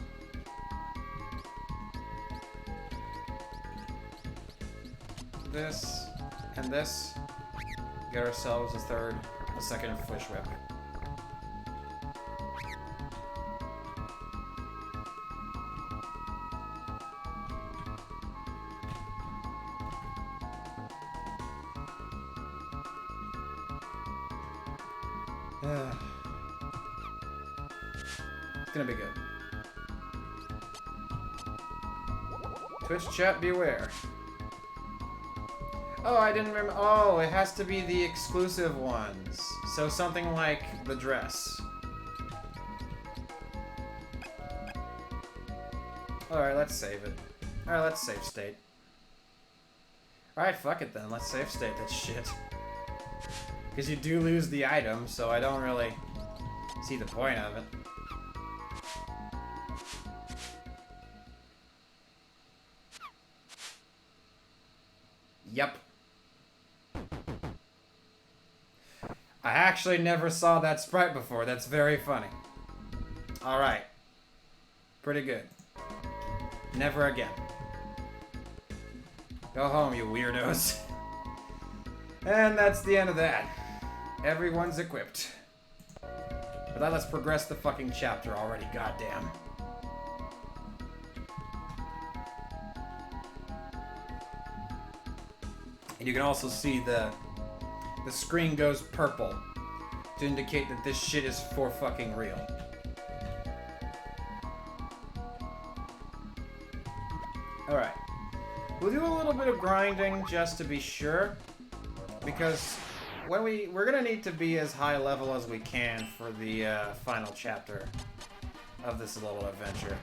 this and this Get ourselves a second fish whip. It's gonna be good. Twitch chat, beware. Oh, I didn't remember. Oh, it has to be the exclusive ones. So something like the dress. Alright, let's save it. Alright, let's save state. Alright, fuck it then. Let's save state that shit. Because you do lose the item, so I don't really see the point of it. Yep. I actually never saw that sprite before. That's very funny. Alright. Pretty good. Never again. Go home, you weirdos. And that's the end of that. Everyone's equipped. But now let's progress the fucking chapter already, goddamn. And you can also see the screen goes purple to indicate that this shit is for fucking real. Alright. We'll do a little bit of grinding just to be sure. Because when we're gonna need to be as high level as we can for the final chapter of this little adventure.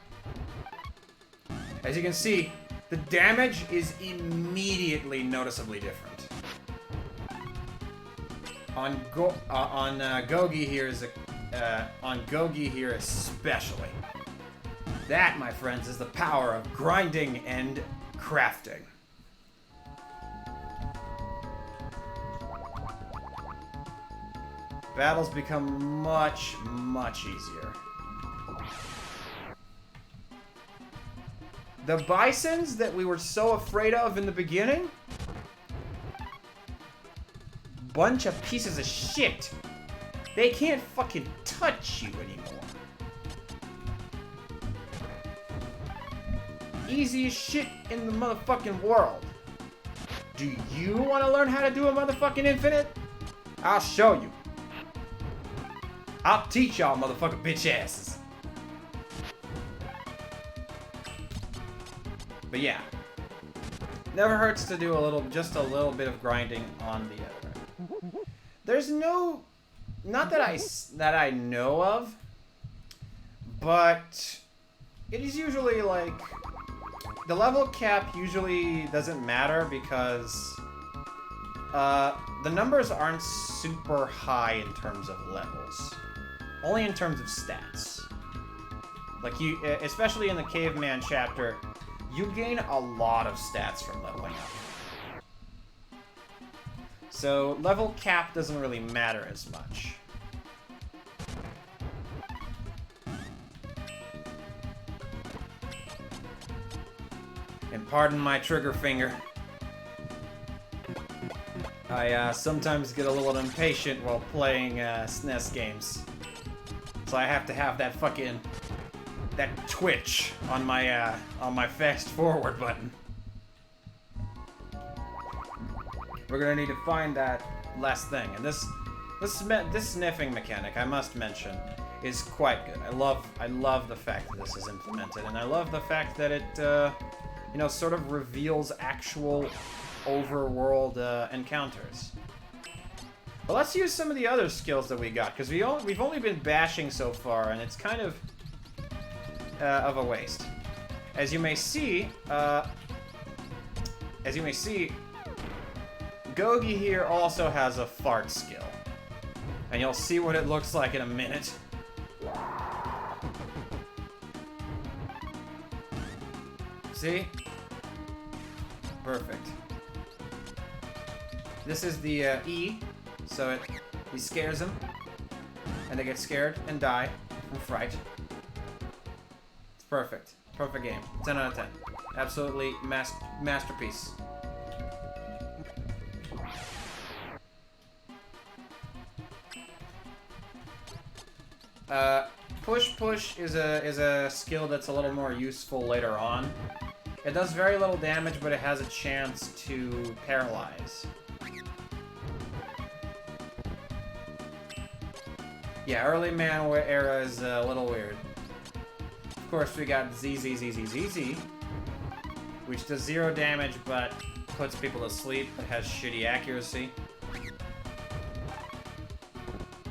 As you can see, the damage is immediately noticeably different. On Gogi here especially. That, my friends, is the power of grinding and crafting. Battles become much, much easier. The bisons that we were so afraid of in the beginning? Bunch of pieces of shit. They can't fucking touch you anymore. Easiest shit in the motherfucking world. Do you want to learn how to do a motherfucking infinite? I'll show you. I'll teach y'all motherfucking bitch asses. But yeah. Never hurts to do just a little bit of grinding on the other. There's no, not that I know of, but it is usually like, the level cap usually doesn't matter because the numbers aren't super high in terms of levels. Only in terms of stats. Like you, especially in the caveman chapter, you gain a lot of stats from leveling up. So level cap doesn't really matter as much. And pardon my trigger finger. I sometimes get a little impatient while playing SNES games. So I have to have that fucking twitch on my fast forward button. We're gonna need to find that last thing, and this sniffing mechanic, I must mention, is quite good. I love the fact that this is implemented, and I love the fact that it you know, sort of reveals actual overworld encounters. But let's use some of the other skills that we got, because we've only been bashing so far, and it's kind of a waste. As you may see, Gogi here also has a fart skill, and you'll see what it looks like in a minute. See? Perfect. This is the E, so he scares them, and they get scared and die from fright. It's perfect. Perfect game. 10 out of 10. Absolutely masterpiece. Push is a skill that's a little more useful later on. It does very little damage, but it has a chance to paralyze. Yeah, early man era is a little weird. Of course, we got ZZZZZZ, which does 0 damage, but puts people to sleep, but has shitty accuracy.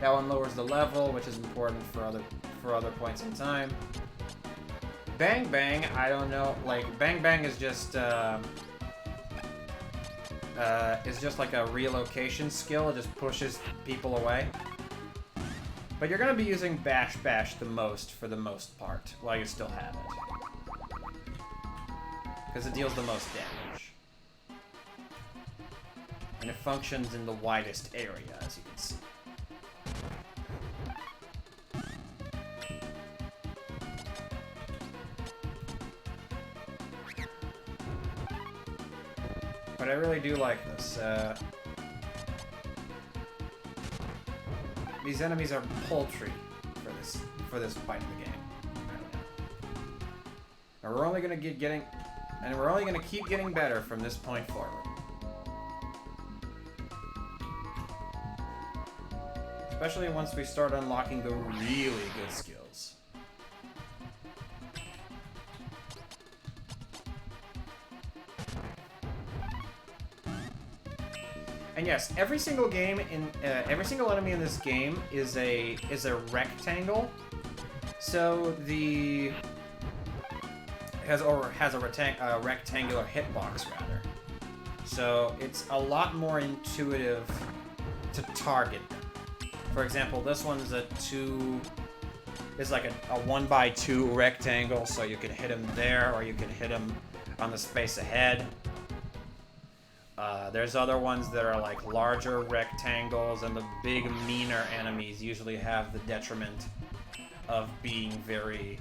That one lowers the level, which is important for other points in time. Bang Bang, I don't know, like, Bang Bang is just like a relocation skill. It just pushes people away. But you're gonna be using Bash Bash the most for the most part, while you still have it. Because it deals the most damage. And it functions in the widest area, as you can see. But I really do like this. These enemies are paltry for this fight of the game. And we're only gonna keep getting better from this point forward. Especially once we start unlocking the really good skills. And yes, every single enemy in this game is a rectangle. So has a rectangular hitbox rather. So it's a lot more intuitive to target them. For example, this one's like a 1x2 rectangle, so you can hit him there, or you can hit him on the space ahead. There's other ones that are like larger rectangles, and the big, meaner enemies usually have the detriment of being very,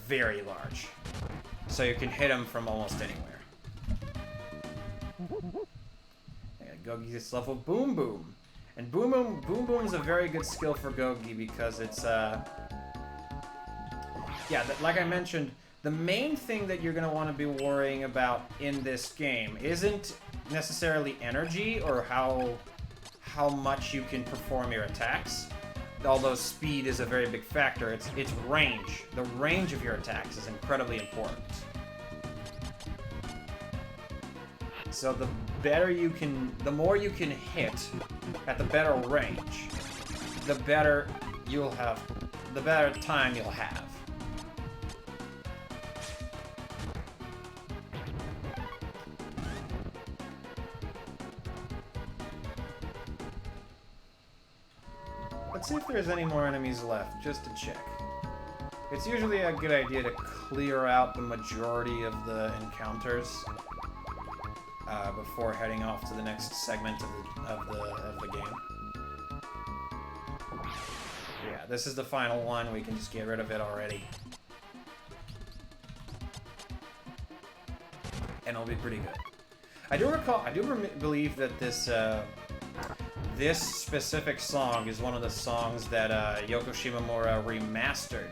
very large. So you can hit them from almost anywhere. Gogi gets level Boom Boom. And Boom Boom is a very good skill for Gogi because it's, like I mentioned, the main thing that you're going to want to be worrying about in this game isn't necessarily energy or how much you can perform your attacks. Although speed is a very big factor, it's range. The range of your attacks is incredibly important. So the more you can hit at the better range, the better time you'll have. Let's see if there's any more enemies left, just to check. It's usually a good idea to clear out the majority of the encounters before heading off to the next segment of the game. Yeah, this is the final one. We can just get rid of it already, and it'll be pretty good. I do believe that this specific song is one of the songs that Yoko Shimomura remastered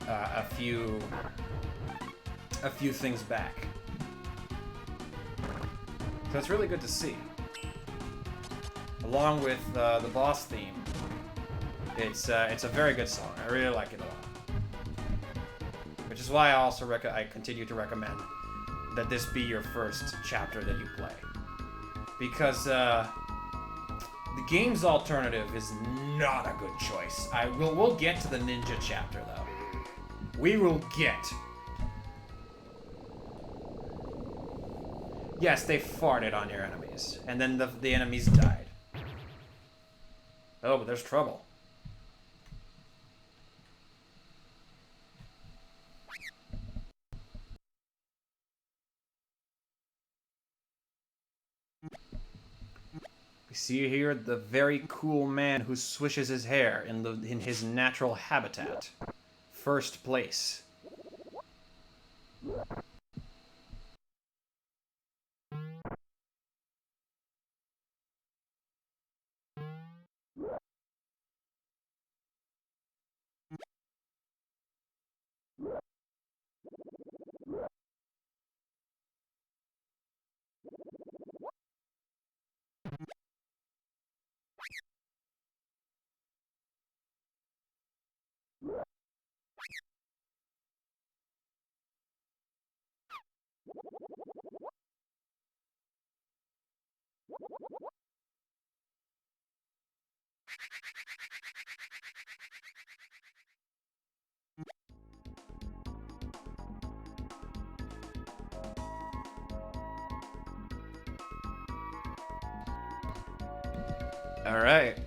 a few things back. So it's really good to see. Along with the boss theme, it's a very good song. I really like it a lot. Which is why I continue to recommend that this be your first chapter that you play, because the game's alternative is not a good choice. We'll get to the ninja chapter though. We will get. Yes, they farted on your enemies, and then the enemies died. Oh, but there's trouble. We see here the very cool man who swishes his hair in his natural habitat. First place. Alright.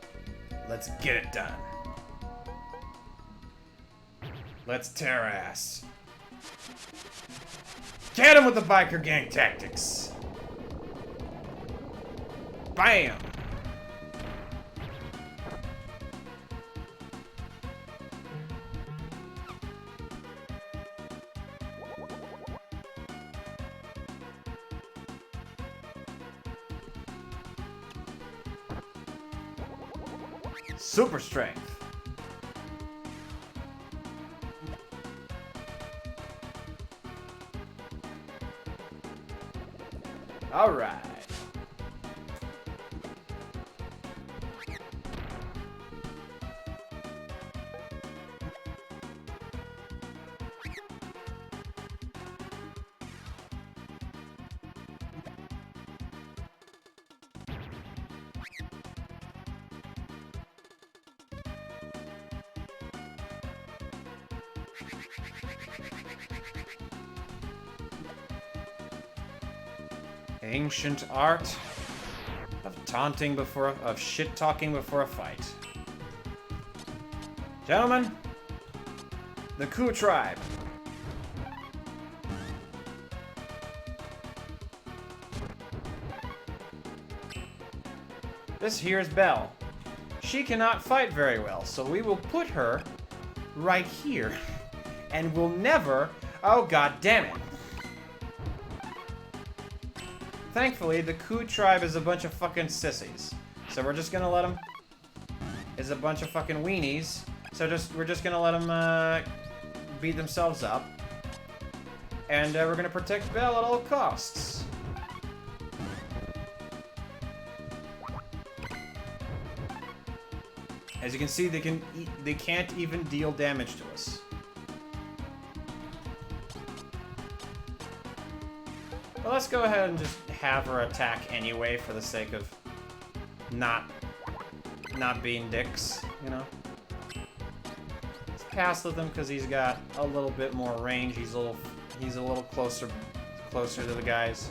Let's get it done. Let's tear ass. Get him with the biker gang tactics. Bam! Super strength. All right. Ancient art of shit talking before a fight. Gentlemen, the Ku tribe. This here's Belle. She cannot fight very well, so we will put her right here. And we'll never... Oh, god damn it. Thankfully, the Ku tribe is a bunch of fucking sissies. So we're just gonna let them... Is a bunch of fucking weenies. So we're just gonna let them, beat themselves up. And we're gonna protect Belle at all costs. As you can see, they can't even deal damage to us. Well, let's go ahead and just have her attack anyway for the sake of not being dicks, you know? Let's pass with him because he's got a little bit more range. He's a little closer to the guys.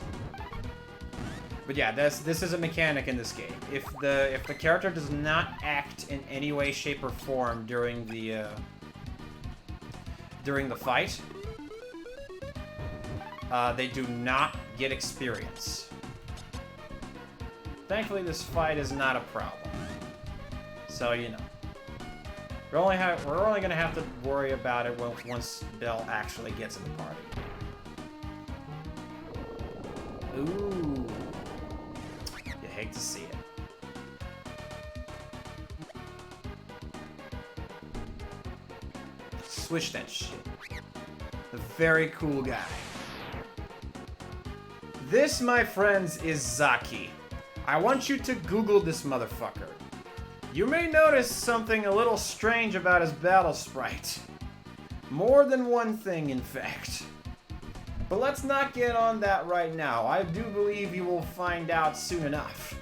But yeah, this is a mechanic in this game. If the character does not act in any way, shape, or form during the fight, they do not get experience. Thankfully, this fight is not a problem. So, you know. We're only gonna have to worry about it once Belle actually gets in the party. Ooh. You hate to see it. Switch that shit. The very cool guy. This, my friends, is Zaki. I want you to Google this motherfucker. You may notice something a little strange about his battle sprite. More than one thing, in fact. But let's not get on that right now. I do believe you will find out soon enough.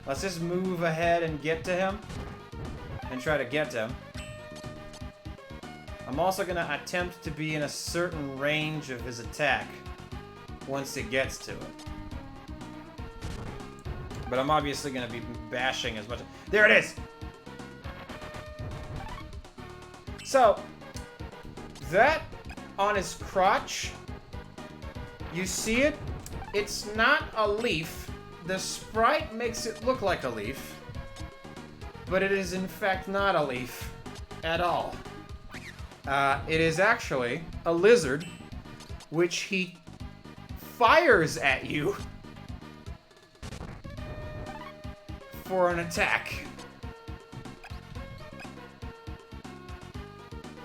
Let's just move ahead and get to him. And try to get to him. I'm also going to attempt to be in a certain range of his attack once it gets to it. But I'm obviously going to be bashing as much. There it is! So, that on his crotch, you see it? It's not a leaf. The sprite makes it look like a leaf. But it is in fact not a leaf at all. It is actually a lizard, which he fires at you for an attack.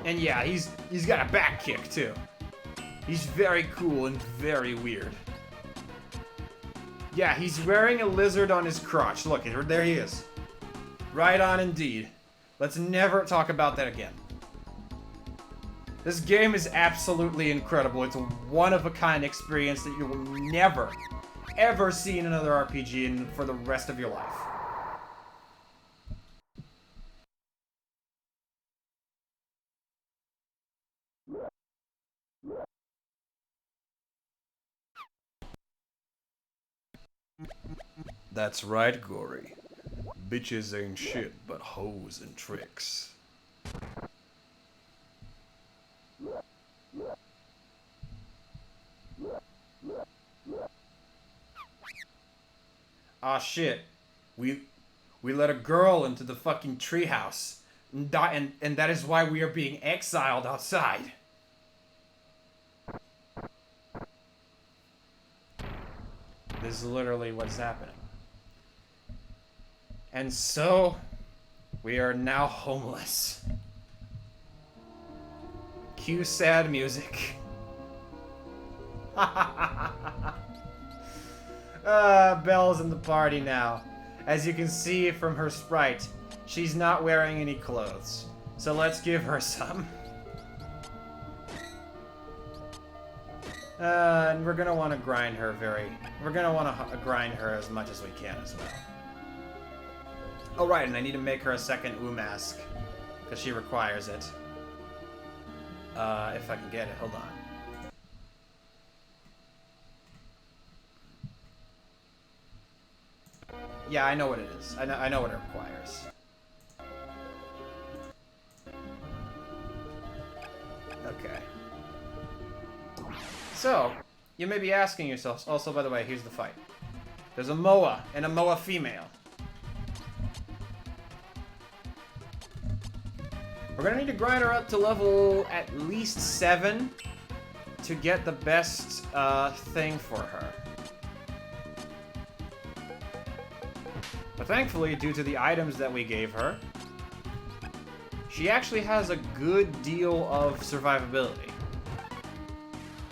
And yeah, he's got a back kick too. He's very cool and very weird. Yeah, he's wearing a lizard on his crotch. Look, there he is. Right on indeed. Let's never talk about that again. This game is absolutely incredible. It's a one-of-a-kind experience that you will never, ever see in another RPG for the rest of your life. That's right, Gory. Bitches ain't shit but hoes and tricks. Ah shit. We let a girl into the fucking treehouse. And that is why we are being exiled outside. This is literally what's happening. And so, we are now homeless. Cue sad music. Belle's in the party now. As you can see from her sprite, she's not wearing any clothes. So let's give her some. And we're gonna want to grind her We're gonna want to grind her as much as we can as well. Oh right, and I need to make her a second mask because she requires it. If I can get it, hold on. Yeah, I know what it is. I know what it requires. Okay. So, you may be asking yourselves, also, by the way, here's the fight. There's a Moa and a Moa female. We're gonna need to grind her up to level at least 7 to get the best thing for her. But thankfully, due to the items that we gave her, she actually has a good deal of survivability.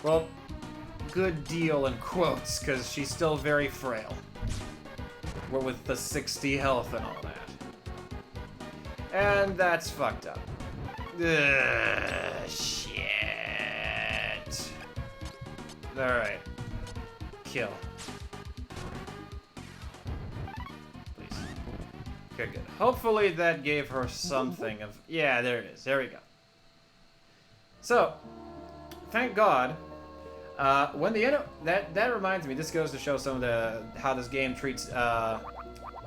Well, good deal in quotes, because she's still very frail. We're with the 60 health and all that. And that's fucked up. Ugh, shit. Alright. Kill. Please. Okay, good. Hopefully that gave her something of... Yeah, there it is. There we go. So, thank God... when the that reminds me, this goes to show some of how this game treats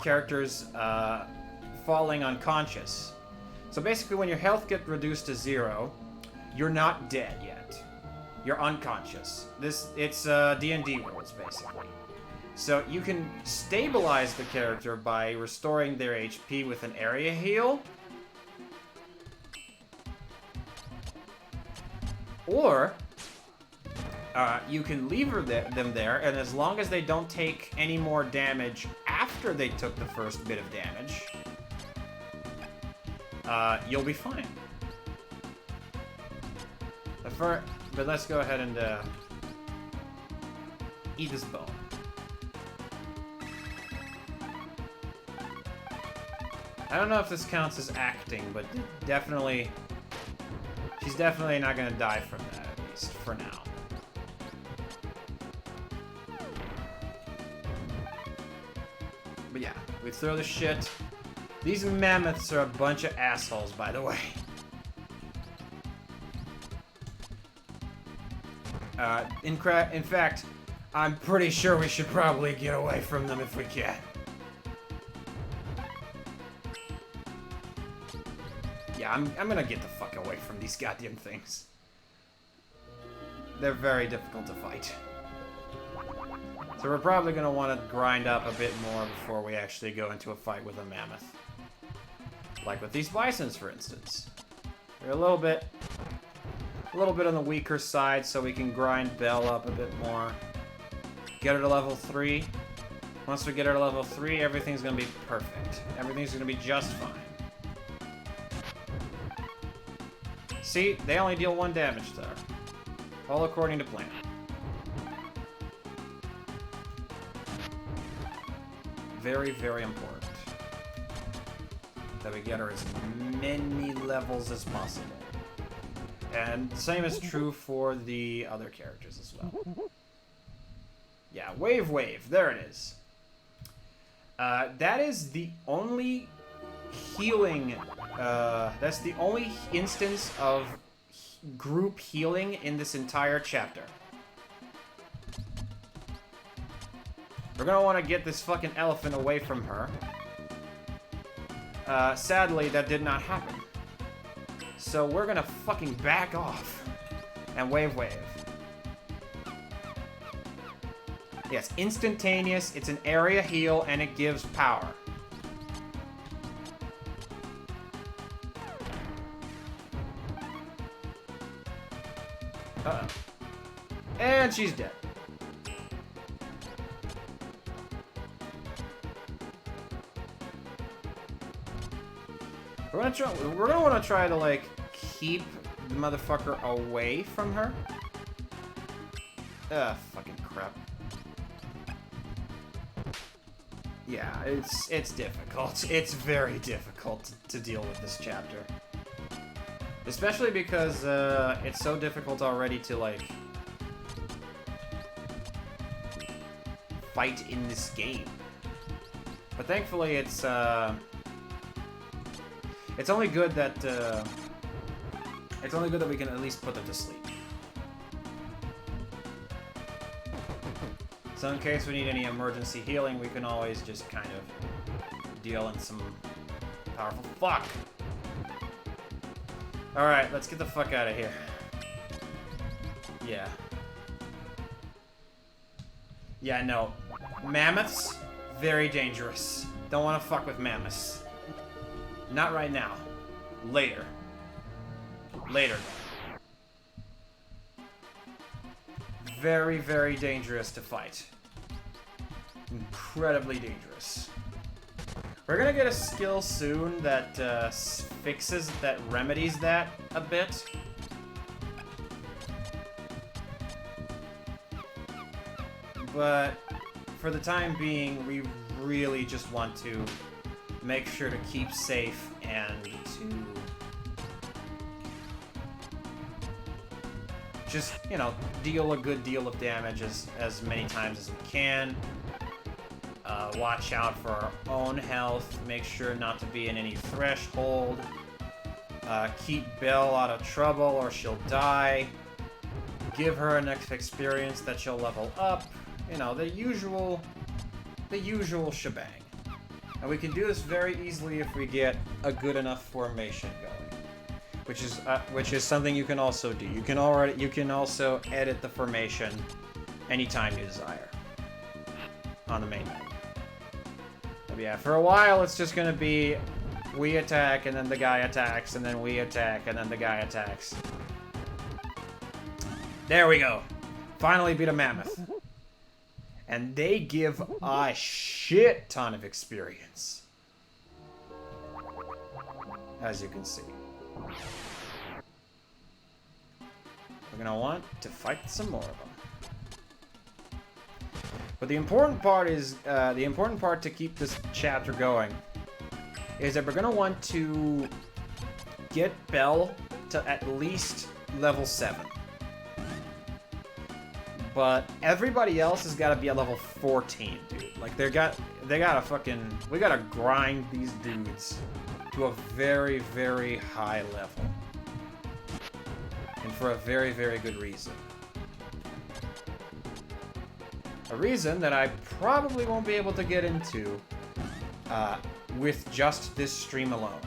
characters falling unconscious. So basically, when your health gets reduced to 0, you're not dead yet. You're unconscious. It's D&D rules basically. So you can stabilize the character by restoring their HP with an area heal, or you can leave them there, and as long as they don't take any more damage after they took the first bit of damage, you'll be fine. But let's go ahead and eat this bone. I don't know if this counts as acting, but definitely, she's definitely not gonna die from that, at least for now. But yeah, we throw the shit. These mammoths are a bunch of assholes, by the way. In fact, I'm pretty sure we should probably get away from them if we can. Yeah, I'm gonna get the fuck away from these goddamn things. They're very difficult to fight. So we're probably going to want to grind up a bit more before we actually go into a fight with a mammoth. Like with these bisons, for instance. They're a little bit on the weaker side, so we can grind Belle up a bit more. Get her to level 3. Once we get her to level 3, everything's going to be perfect. Everything's going to be just fine. See, they only deal 1 damage to her. All according to plan. Very, very important that we get her as many levels as possible. And the same is true for the other characters as well. Yeah, wave, there it is. That is the only healing, that's the only instance of group healing in this entire chapter. We're gonna want to get this fucking elephant away from her. sadly, that did not happen. So we're gonna fucking back off. And wave. Yes, instantaneous, it's an area heal, and it gives power. Uh-oh. And she's dead. We're gonna want to try to, like, keep the motherfucker away from her. Fucking crap. Yeah, it's difficult. It's very difficult to deal with this chapter. Especially because, it's so difficult already to, like, fight in this game. But thankfully it's only good that, we can at least put them to sleep. So in case we need any emergency healing, we can always just kind of deal in some powerful fuck. Alright, let's get the fuck out of here. Yeah. Yeah, no. Mammoths, very dangerous. Don't want to fuck with mammoths. Not right now. Later. Later. Very, very dangerous to fight. Incredibly dangerous. We're gonna get a skill soon that remedies that a bit. But for the time being, we really just want to make sure to keep safe and to just, you know, deal a good deal of damage as many times as we can. Watch out for our own health. Make sure not to be in any threshold. Keep Belle out of trouble or she'll die. Give her enough experience that she'll level up. You know, the usual shebang. And we can do this very easily if we get a good enough formation going. Which is something you can also do. You can also edit the formation anytime you desire on the main menu. But yeah, for a while it's just gonna be we attack and then the guy attacks and then we attack and then the guy attacks. There we go. Finally beat a mammoth. And they give a shit ton of experience. As you can see. We're gonna want to fight some more of them. But the important part is, to keep this chapter going is that we're gonna want to get Belle to at least level 7. But everybody else has got to be at level 14, dude. Like, we gotta grind these dudes to a very, very high level. And for a very, very good reason. A reason that I probably won't be able to get into with just this stream alone.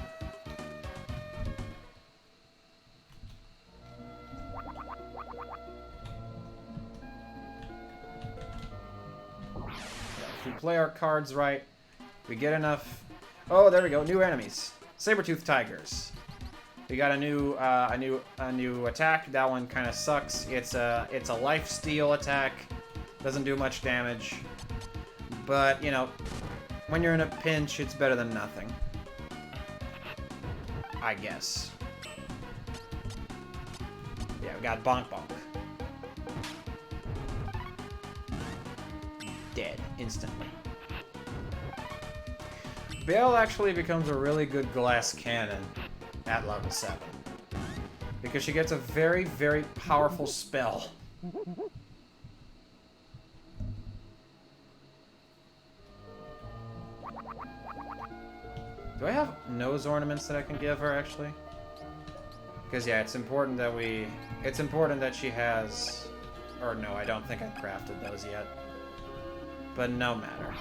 If we play our cards right, we get enough... Oh, there we go. New enemies. Saber-toothed tigers. We got a new attack. That one kind of sucks. It's a life-steal attack. Doesn't do much damage. But, you know, when you're in a pinch, it's better than nothing. I guess. Yeah, we got Bonk Bonk. Dead instantly. Belle actually becomes a really good glass cannon at level 7. Because she gets a very, very powerful spell. Do I have nose ornaments that I can give her, actually? Because, yeah, it's important that she has... Or, no, I don't think I crafted those yet. But no matter.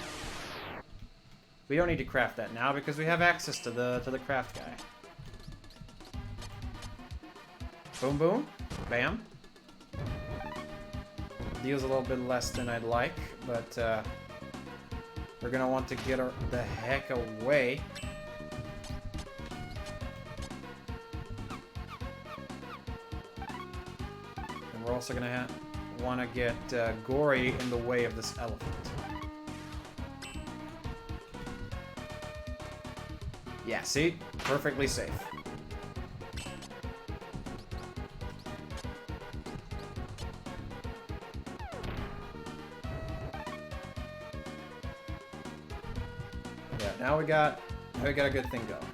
We don't need to craft that now because we have access to the craft guy. Boom, boom. Bam. Deals a little bit less than I'd like, but we're gonna want to get the heck away. And we're also gonna want to get Gory in the way of this elephant. Yeah, see? Perfectly safe. Yeah, now we got a good thing going.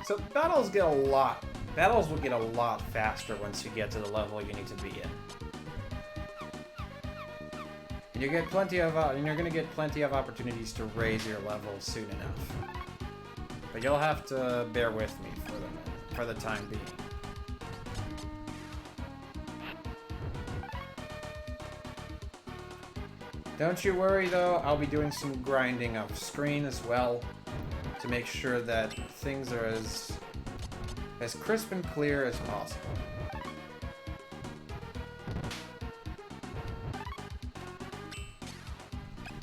So battles will get a lot faster once you get to the level you need to be in. And you're gonna get plenty of opportunities to raise your level soon enough. But you'll have to bear with me for the time being. Don't you worry though, I'll be doing some grinding off screen as well to make sure that things are as crisp and clear as possible.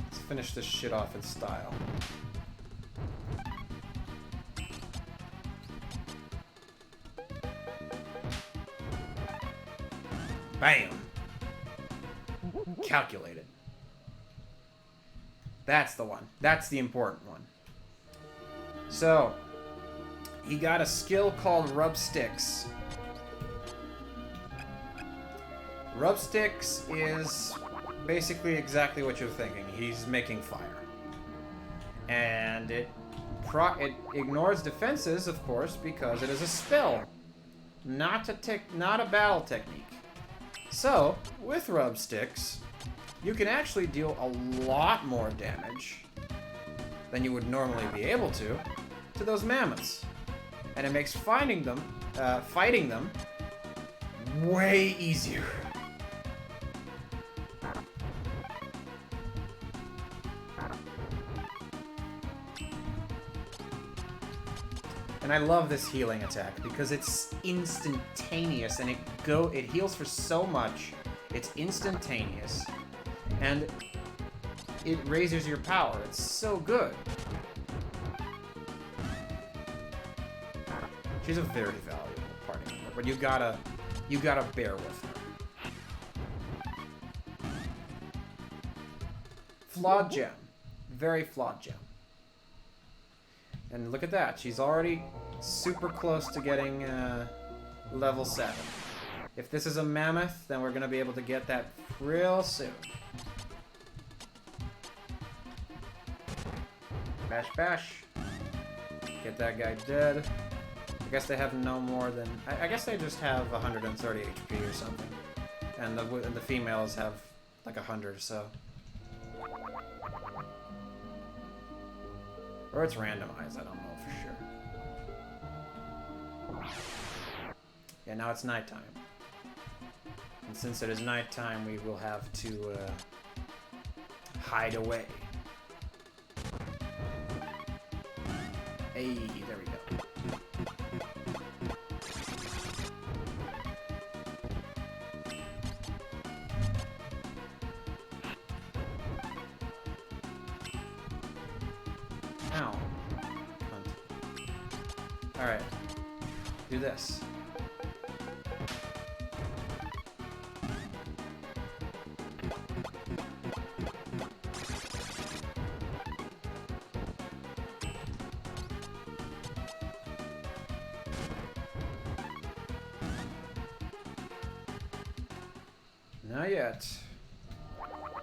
Let's finish this shit off in style. Bam! Calculated. That's the one. That's the important one. So, he got a skill called Rub Sticks. Rub Sticks is basically exactly what you're thinking. He's making fire. And it ignores defenses, of course, because it is a spell, not a battle technique. So, with Rub Sticks, you can actually deal a lot more damage than you would normally be able to those mammoths. And it makes fighting them way easier. And I love this healing attack because it's instantaneous and it heals for so much. It's instantaneous. And it raises your power. It's so good. She's a very valuable party member, but you gotta bear with her. Flawed gem. Very flawed gem. And look at that. She's already super close to getting level 7. If this is a mammoth, then we're gonna be able to get that real soon. Bash, bash. Get that guy dead. I guess they have no more than... I guess they just have 130 HP or something. And the females have like 100 or so. Or it's randomized, I don't know for sure. Yeah, now it's nighttime. And since it is nighttime, we will have to hide away. Hey, there we go. Ow. Alright. Do this. Not yet.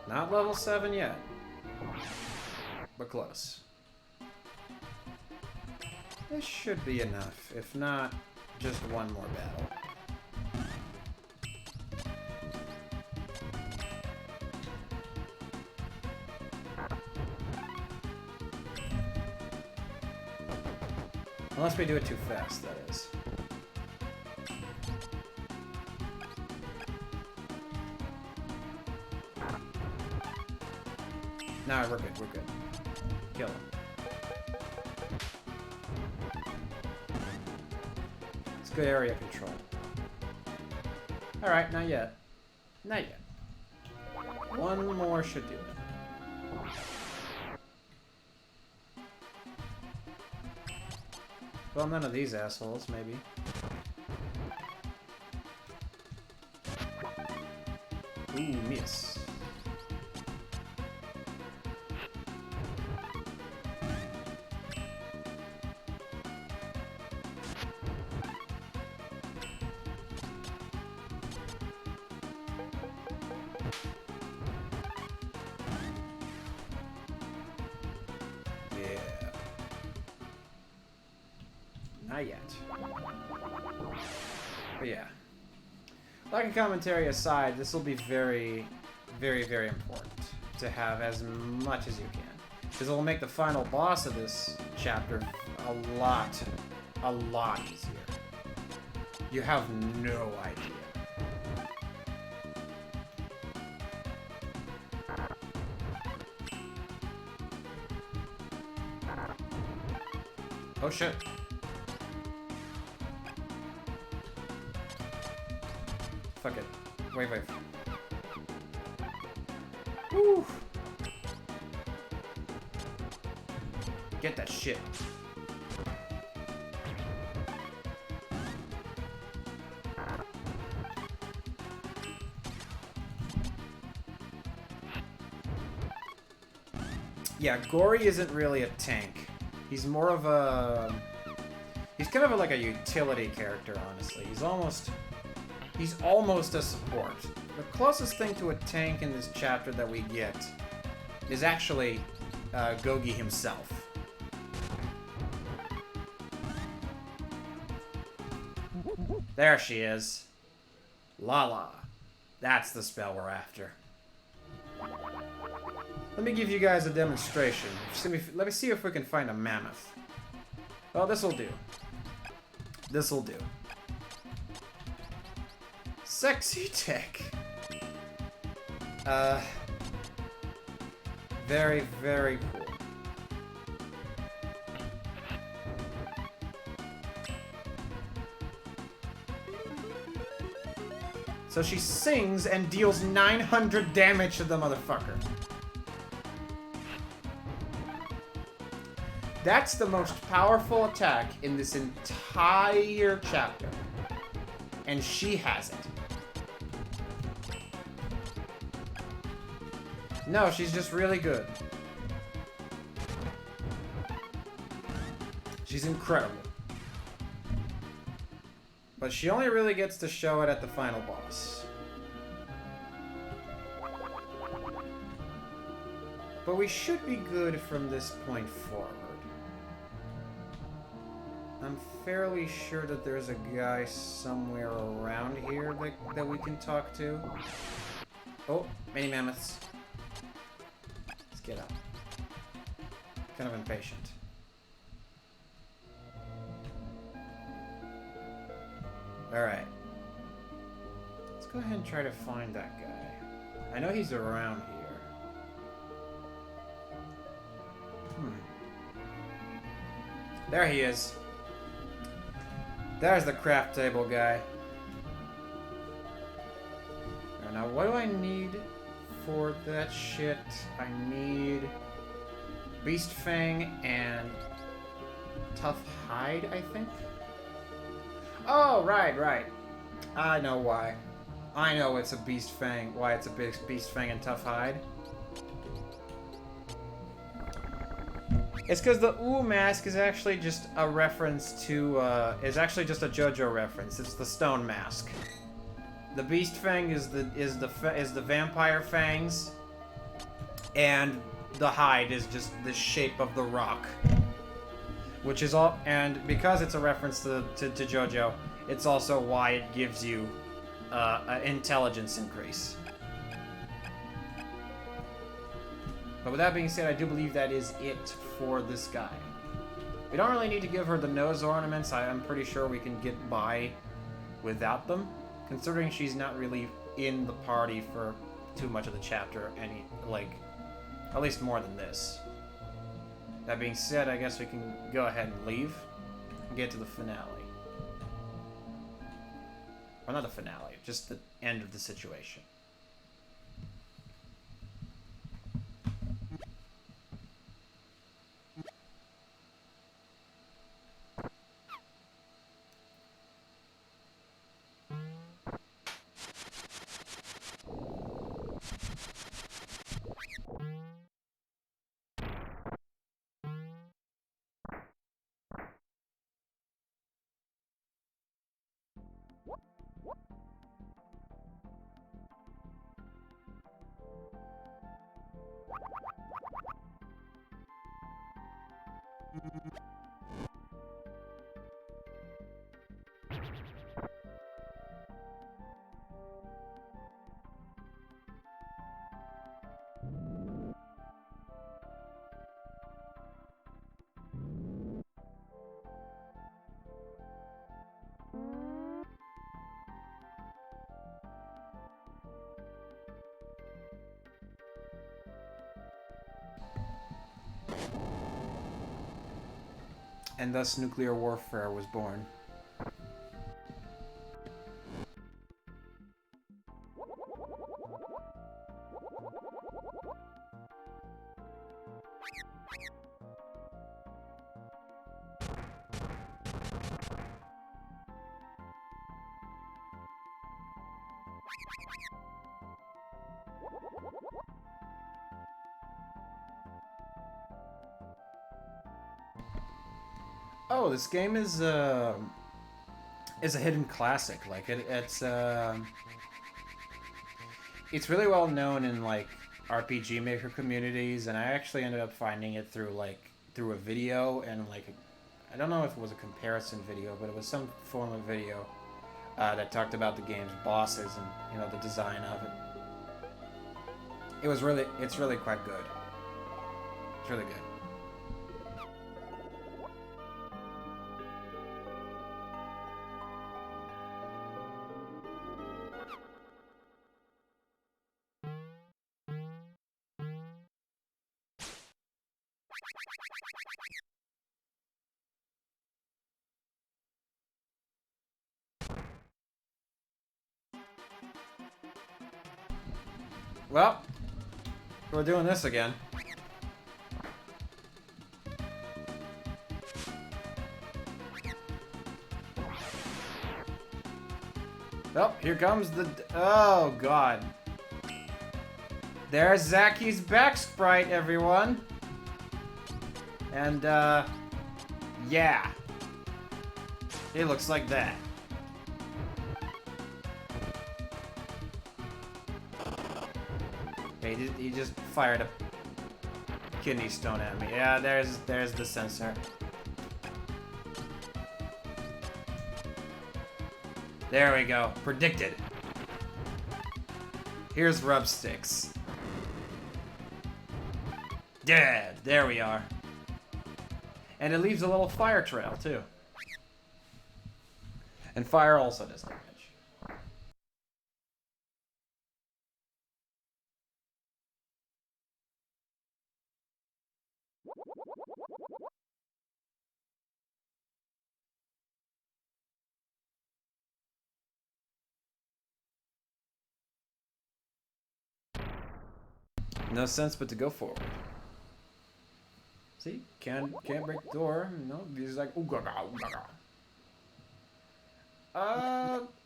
Not level 7 yet. But close. This should be enough, if not, just one more battle. Unless we do it too fast, that is. No, we're good. We're good. Kill him. It's good area control. Alright, not yet. Not yet. One more should do it. Well, none of these assholes, maybe. Ooh, miss. Not yet. But yeah. Like a commentary aside, this will be very, very, very important to have as much as you can. Because it will make the final boss of this chapter a lot easier. You have no idea. Oh shit. Fuck it. Wait. Woo! Get that shit. Yeah, Gory isn't really a tank. He's more of a... He's kind of like a utility character, honestly. He's almost a support. The closest thing to a tank in this chapter that we get is actually Gogi himself. There she is. Lala. That's the spell we're after. Let me give you guys a demonstration. Let me see if we can find a mammoth. Well, this'll do. This'll do. Sexy tech. Very, very cool. So she sings and deals 900 damage to the motherfucker. That's the most powerful attack in this entire chapter. And she has it. No, she's just really good. She's incredible. But she only really gets to show it at the final boss. But we should be good from this point forward. I'm fairly sure that there's a guy somewhere around here that we can talk to. Oh, mini mammoths. Let's get up. Kind of impatient. Alright. Let's go ahead and try to find that guy. I know he's around here. There he is. There's the craft table guy. Now, what do I need for that shit? I need Beast Fang and Tough Hide, I think? Oh, right. I know why. I know it's a Beast Fang. Why it's a Beast Fang and Tough Hide. It's because the Ooh mask is actually just a reference to, is actually just a JoJo reference. It's the stone mask. The Beast Fang is the vampire fangs, and the hide is just the shape of the rock. Which is all, and because it's a reference to JoJo, it's also why it gives you an intelligence increase. But with that being said, I do believe that is it for this guy. We don't really need to give her the nose ornaments. I'm pretty sure we can get by without them, considering she's not really in the party for too much of the chapter. At least more than this. That being said, I guess we can go ahead and leave and get to the finale. Well, not the finale, just the end of the situation. And thus nuclear warfare was born. Oh, this game is a hidden classic. Like it's really well known in like RPG Maker communities, and I actually ended up finding it through a video, and like I don't know if it was a comparison video, but it was some form of video that talked about the game's bosses and the design of it. It's really quite good. It's really good. Well, we're doing this again. Oh, here comes the... Oh, God. There's Zacky's back sprite, everyone. And, yeah. He looks like that. He just fired a kidney stone at me. Yeah, there's the sensor. There we go. Predicted. Here's rub sticks. Dead. There we are. And it leaves a little fire trail, too. And fire also does damage. No sense but to go forward. See? Can't break the door. No, he's like, ooh gaga, ooh gaga.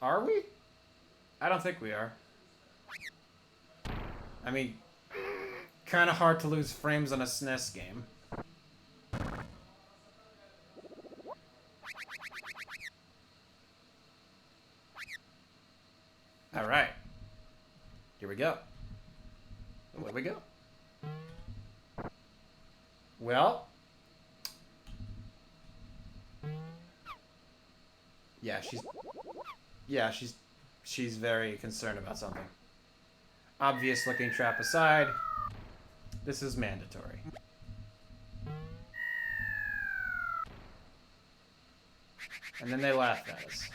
Are we? I don't think we are. I mean, kind of hard to lose frames on a SNES game. All right. Here we go. Away we go. Well. Yeah, she's very concerned about something. Obvious looking trap aside, this is mandatory. And then they laugh at us.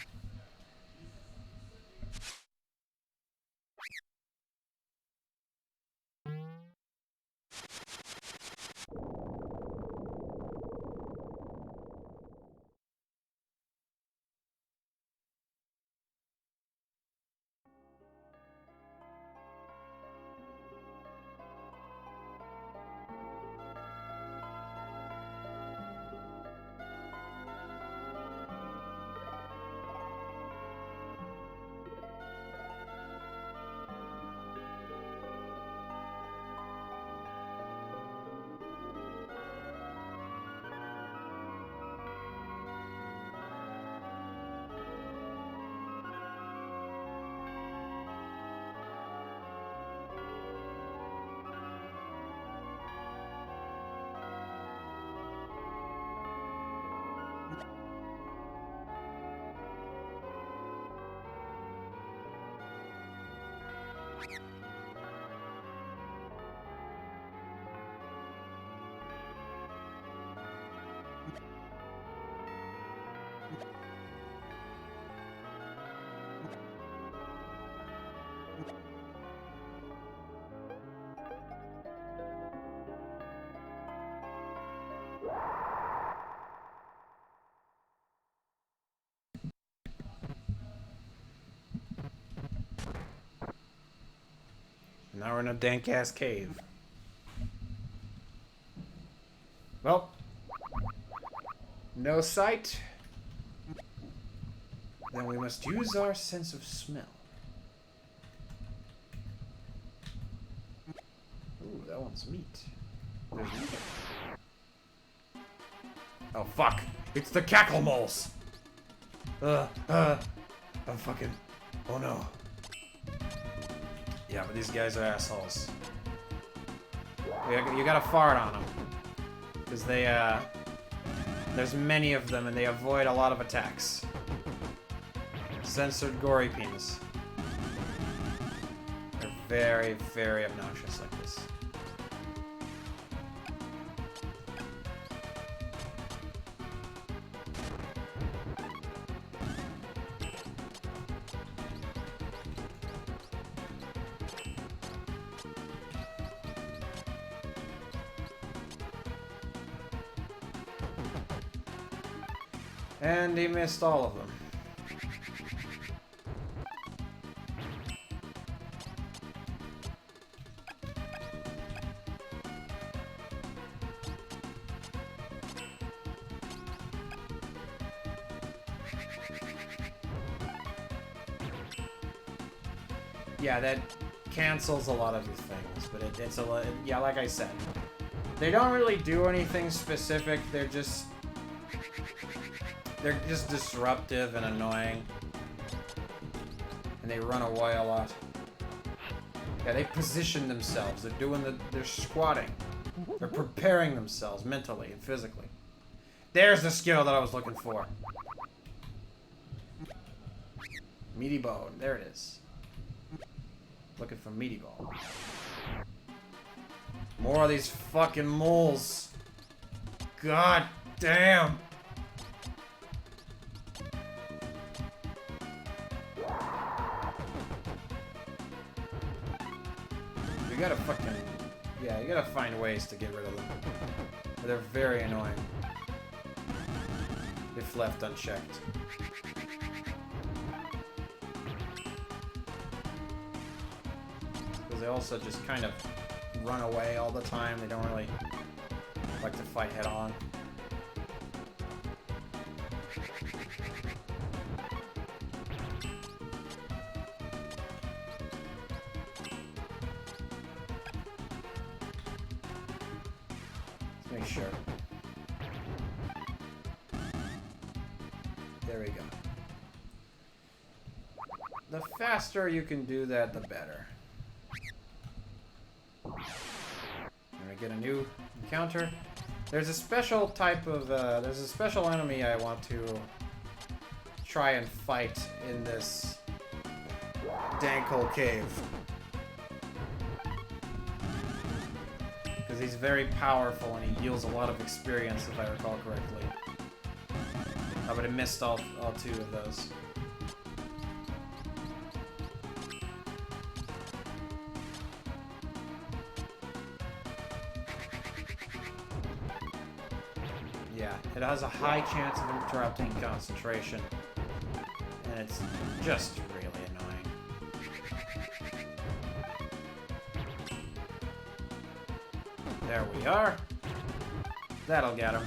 Now we're in a dank-ass cave. Well, no sight. Then we must use our sense of smell. Ooh, that one's meat. There's meat. Oh, fuck. It's the cackle moles. I'm fucking... Oh, no. Yeah, but these guys are assholes. You gotta fart on them. Because they, there's many of them, and they avoid a lot of attacks. Censored gory penis. They're very, very obnoxious like this. And he missed all of them. Yeah, that cancels a lot of the things, but it's a lot. Yeah, like I said, they don't really do anything specific. They're just disruptive and annoying, and they run away a lot. Yeah, they position themselves. They're squatting. They're preparing themselves mentally and physically. There's the skill that I was looking for. Meaty bone. There it is. Looking for meaty bone. More of these fucking moles. God damn. You gotta fucking... Yeah, you gotta find ways to get rid of them. They're very annoying. If left unchecked. They also just kind of run away all the time. They don't really like to fight head on. Let's make sure. There we go. The faster you can do that, the better. Get a new encounter. There's a special type of, there's a special enemy I want to try and fight in this dank hole cave. Because he's very powerful and he yields a lot of experience, if I recall correctly. I would have missed all two of those. Yeah, it has a high chance of interrupting concentration, and it's just really annoying. There we are. That'll get him.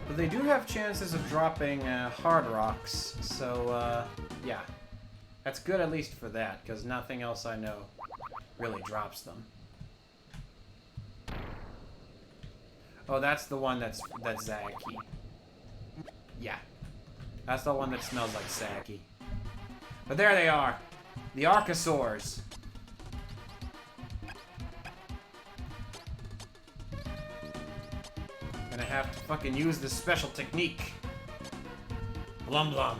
But they do have chances of dropping hard rocks, so yeah. That's good at least for that, because nothing else I know really drops them. Oh, that's the one that's Zaki. Yeah. That's the one that smells like Zaki. But there they are. The Archosaurs. Gonna have to fucking use this special technique. Blum blum.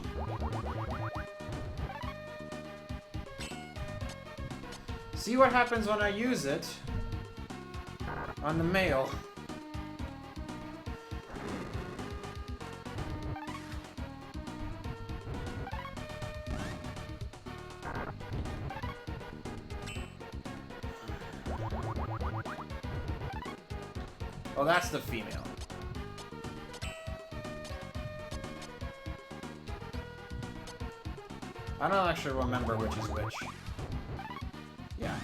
See what happens when I use it on the male. Oh, that's the female. I don't actually remember which is which. Yeah.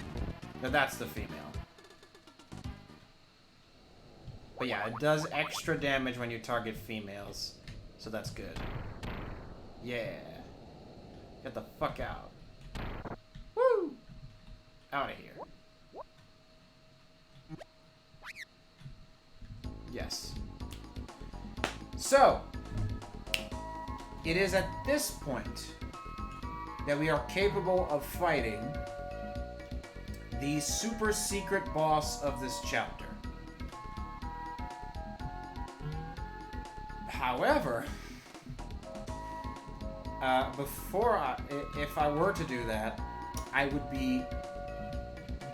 No, that's the female. But yeah, it does extra damage when you target females. So that's good. Yeah. Get the fuck out. Woo! Out of here. Yes. So, it is at this point that we are capable of fighting the super secret boss of this chapter. However, if I were to do that, I would be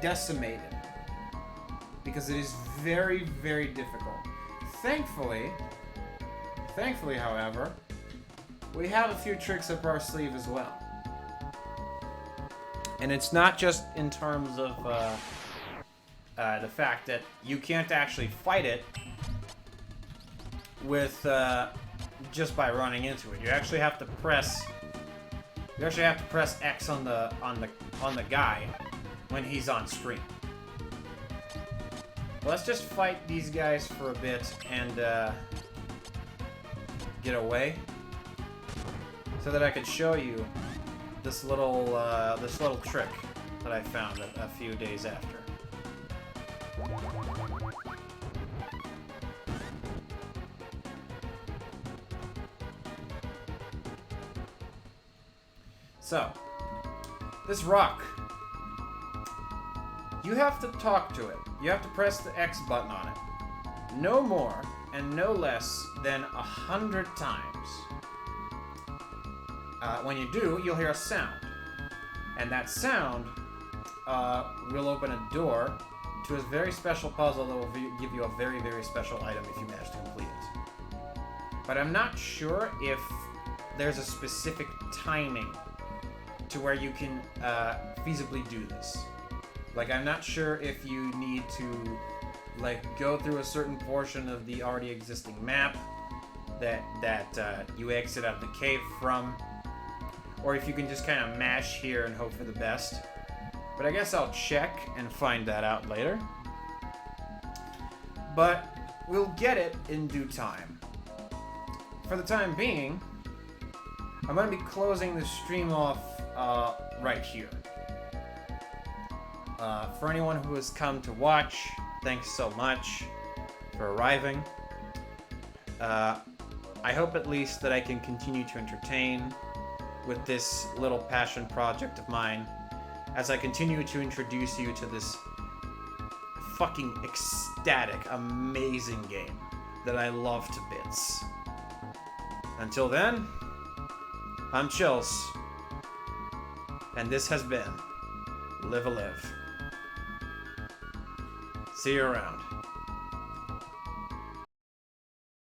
decimated because it is very, very difficult. Thankfully, however, we have a few tricks up our sleeve as well. And it's not just in terms of the fact that you can't actually fight it with just by running into it. You actually have to press. You actually have to press X on the guy when he's on screen. Let's just fight these guys for a bit and get away, so that I could show you this little trick that I found a few days after. So, this rock, you have to talk to it. You have to press the X button on it. No more and no less than 100 times. When you do, you'll hear a sound. And that sound will open a door to a very special puzzle that will give you a very, very special item if you manage to complete it. But I'm not sure if there's a specific timing to where you can feasibly do this. Like, I'm not sure if you need to, like, go through a certain portion of the already existing map that you exit out of the cave from, or if you can just kind of mash here and hope for the best. But I guess I'll check and find that out later. But we'll get it in due time. For the time being, I'm going to be closing the stream off right here. For anyone who has come to watch, thanks so much for arriving. I hope at least that I can continue to entertain with this little passion project of mine as I continue to introduce you to this fucking ecstatic, amazing game that I love to bits. Until then, I'm Chills, and this has been Live a Live. See you around.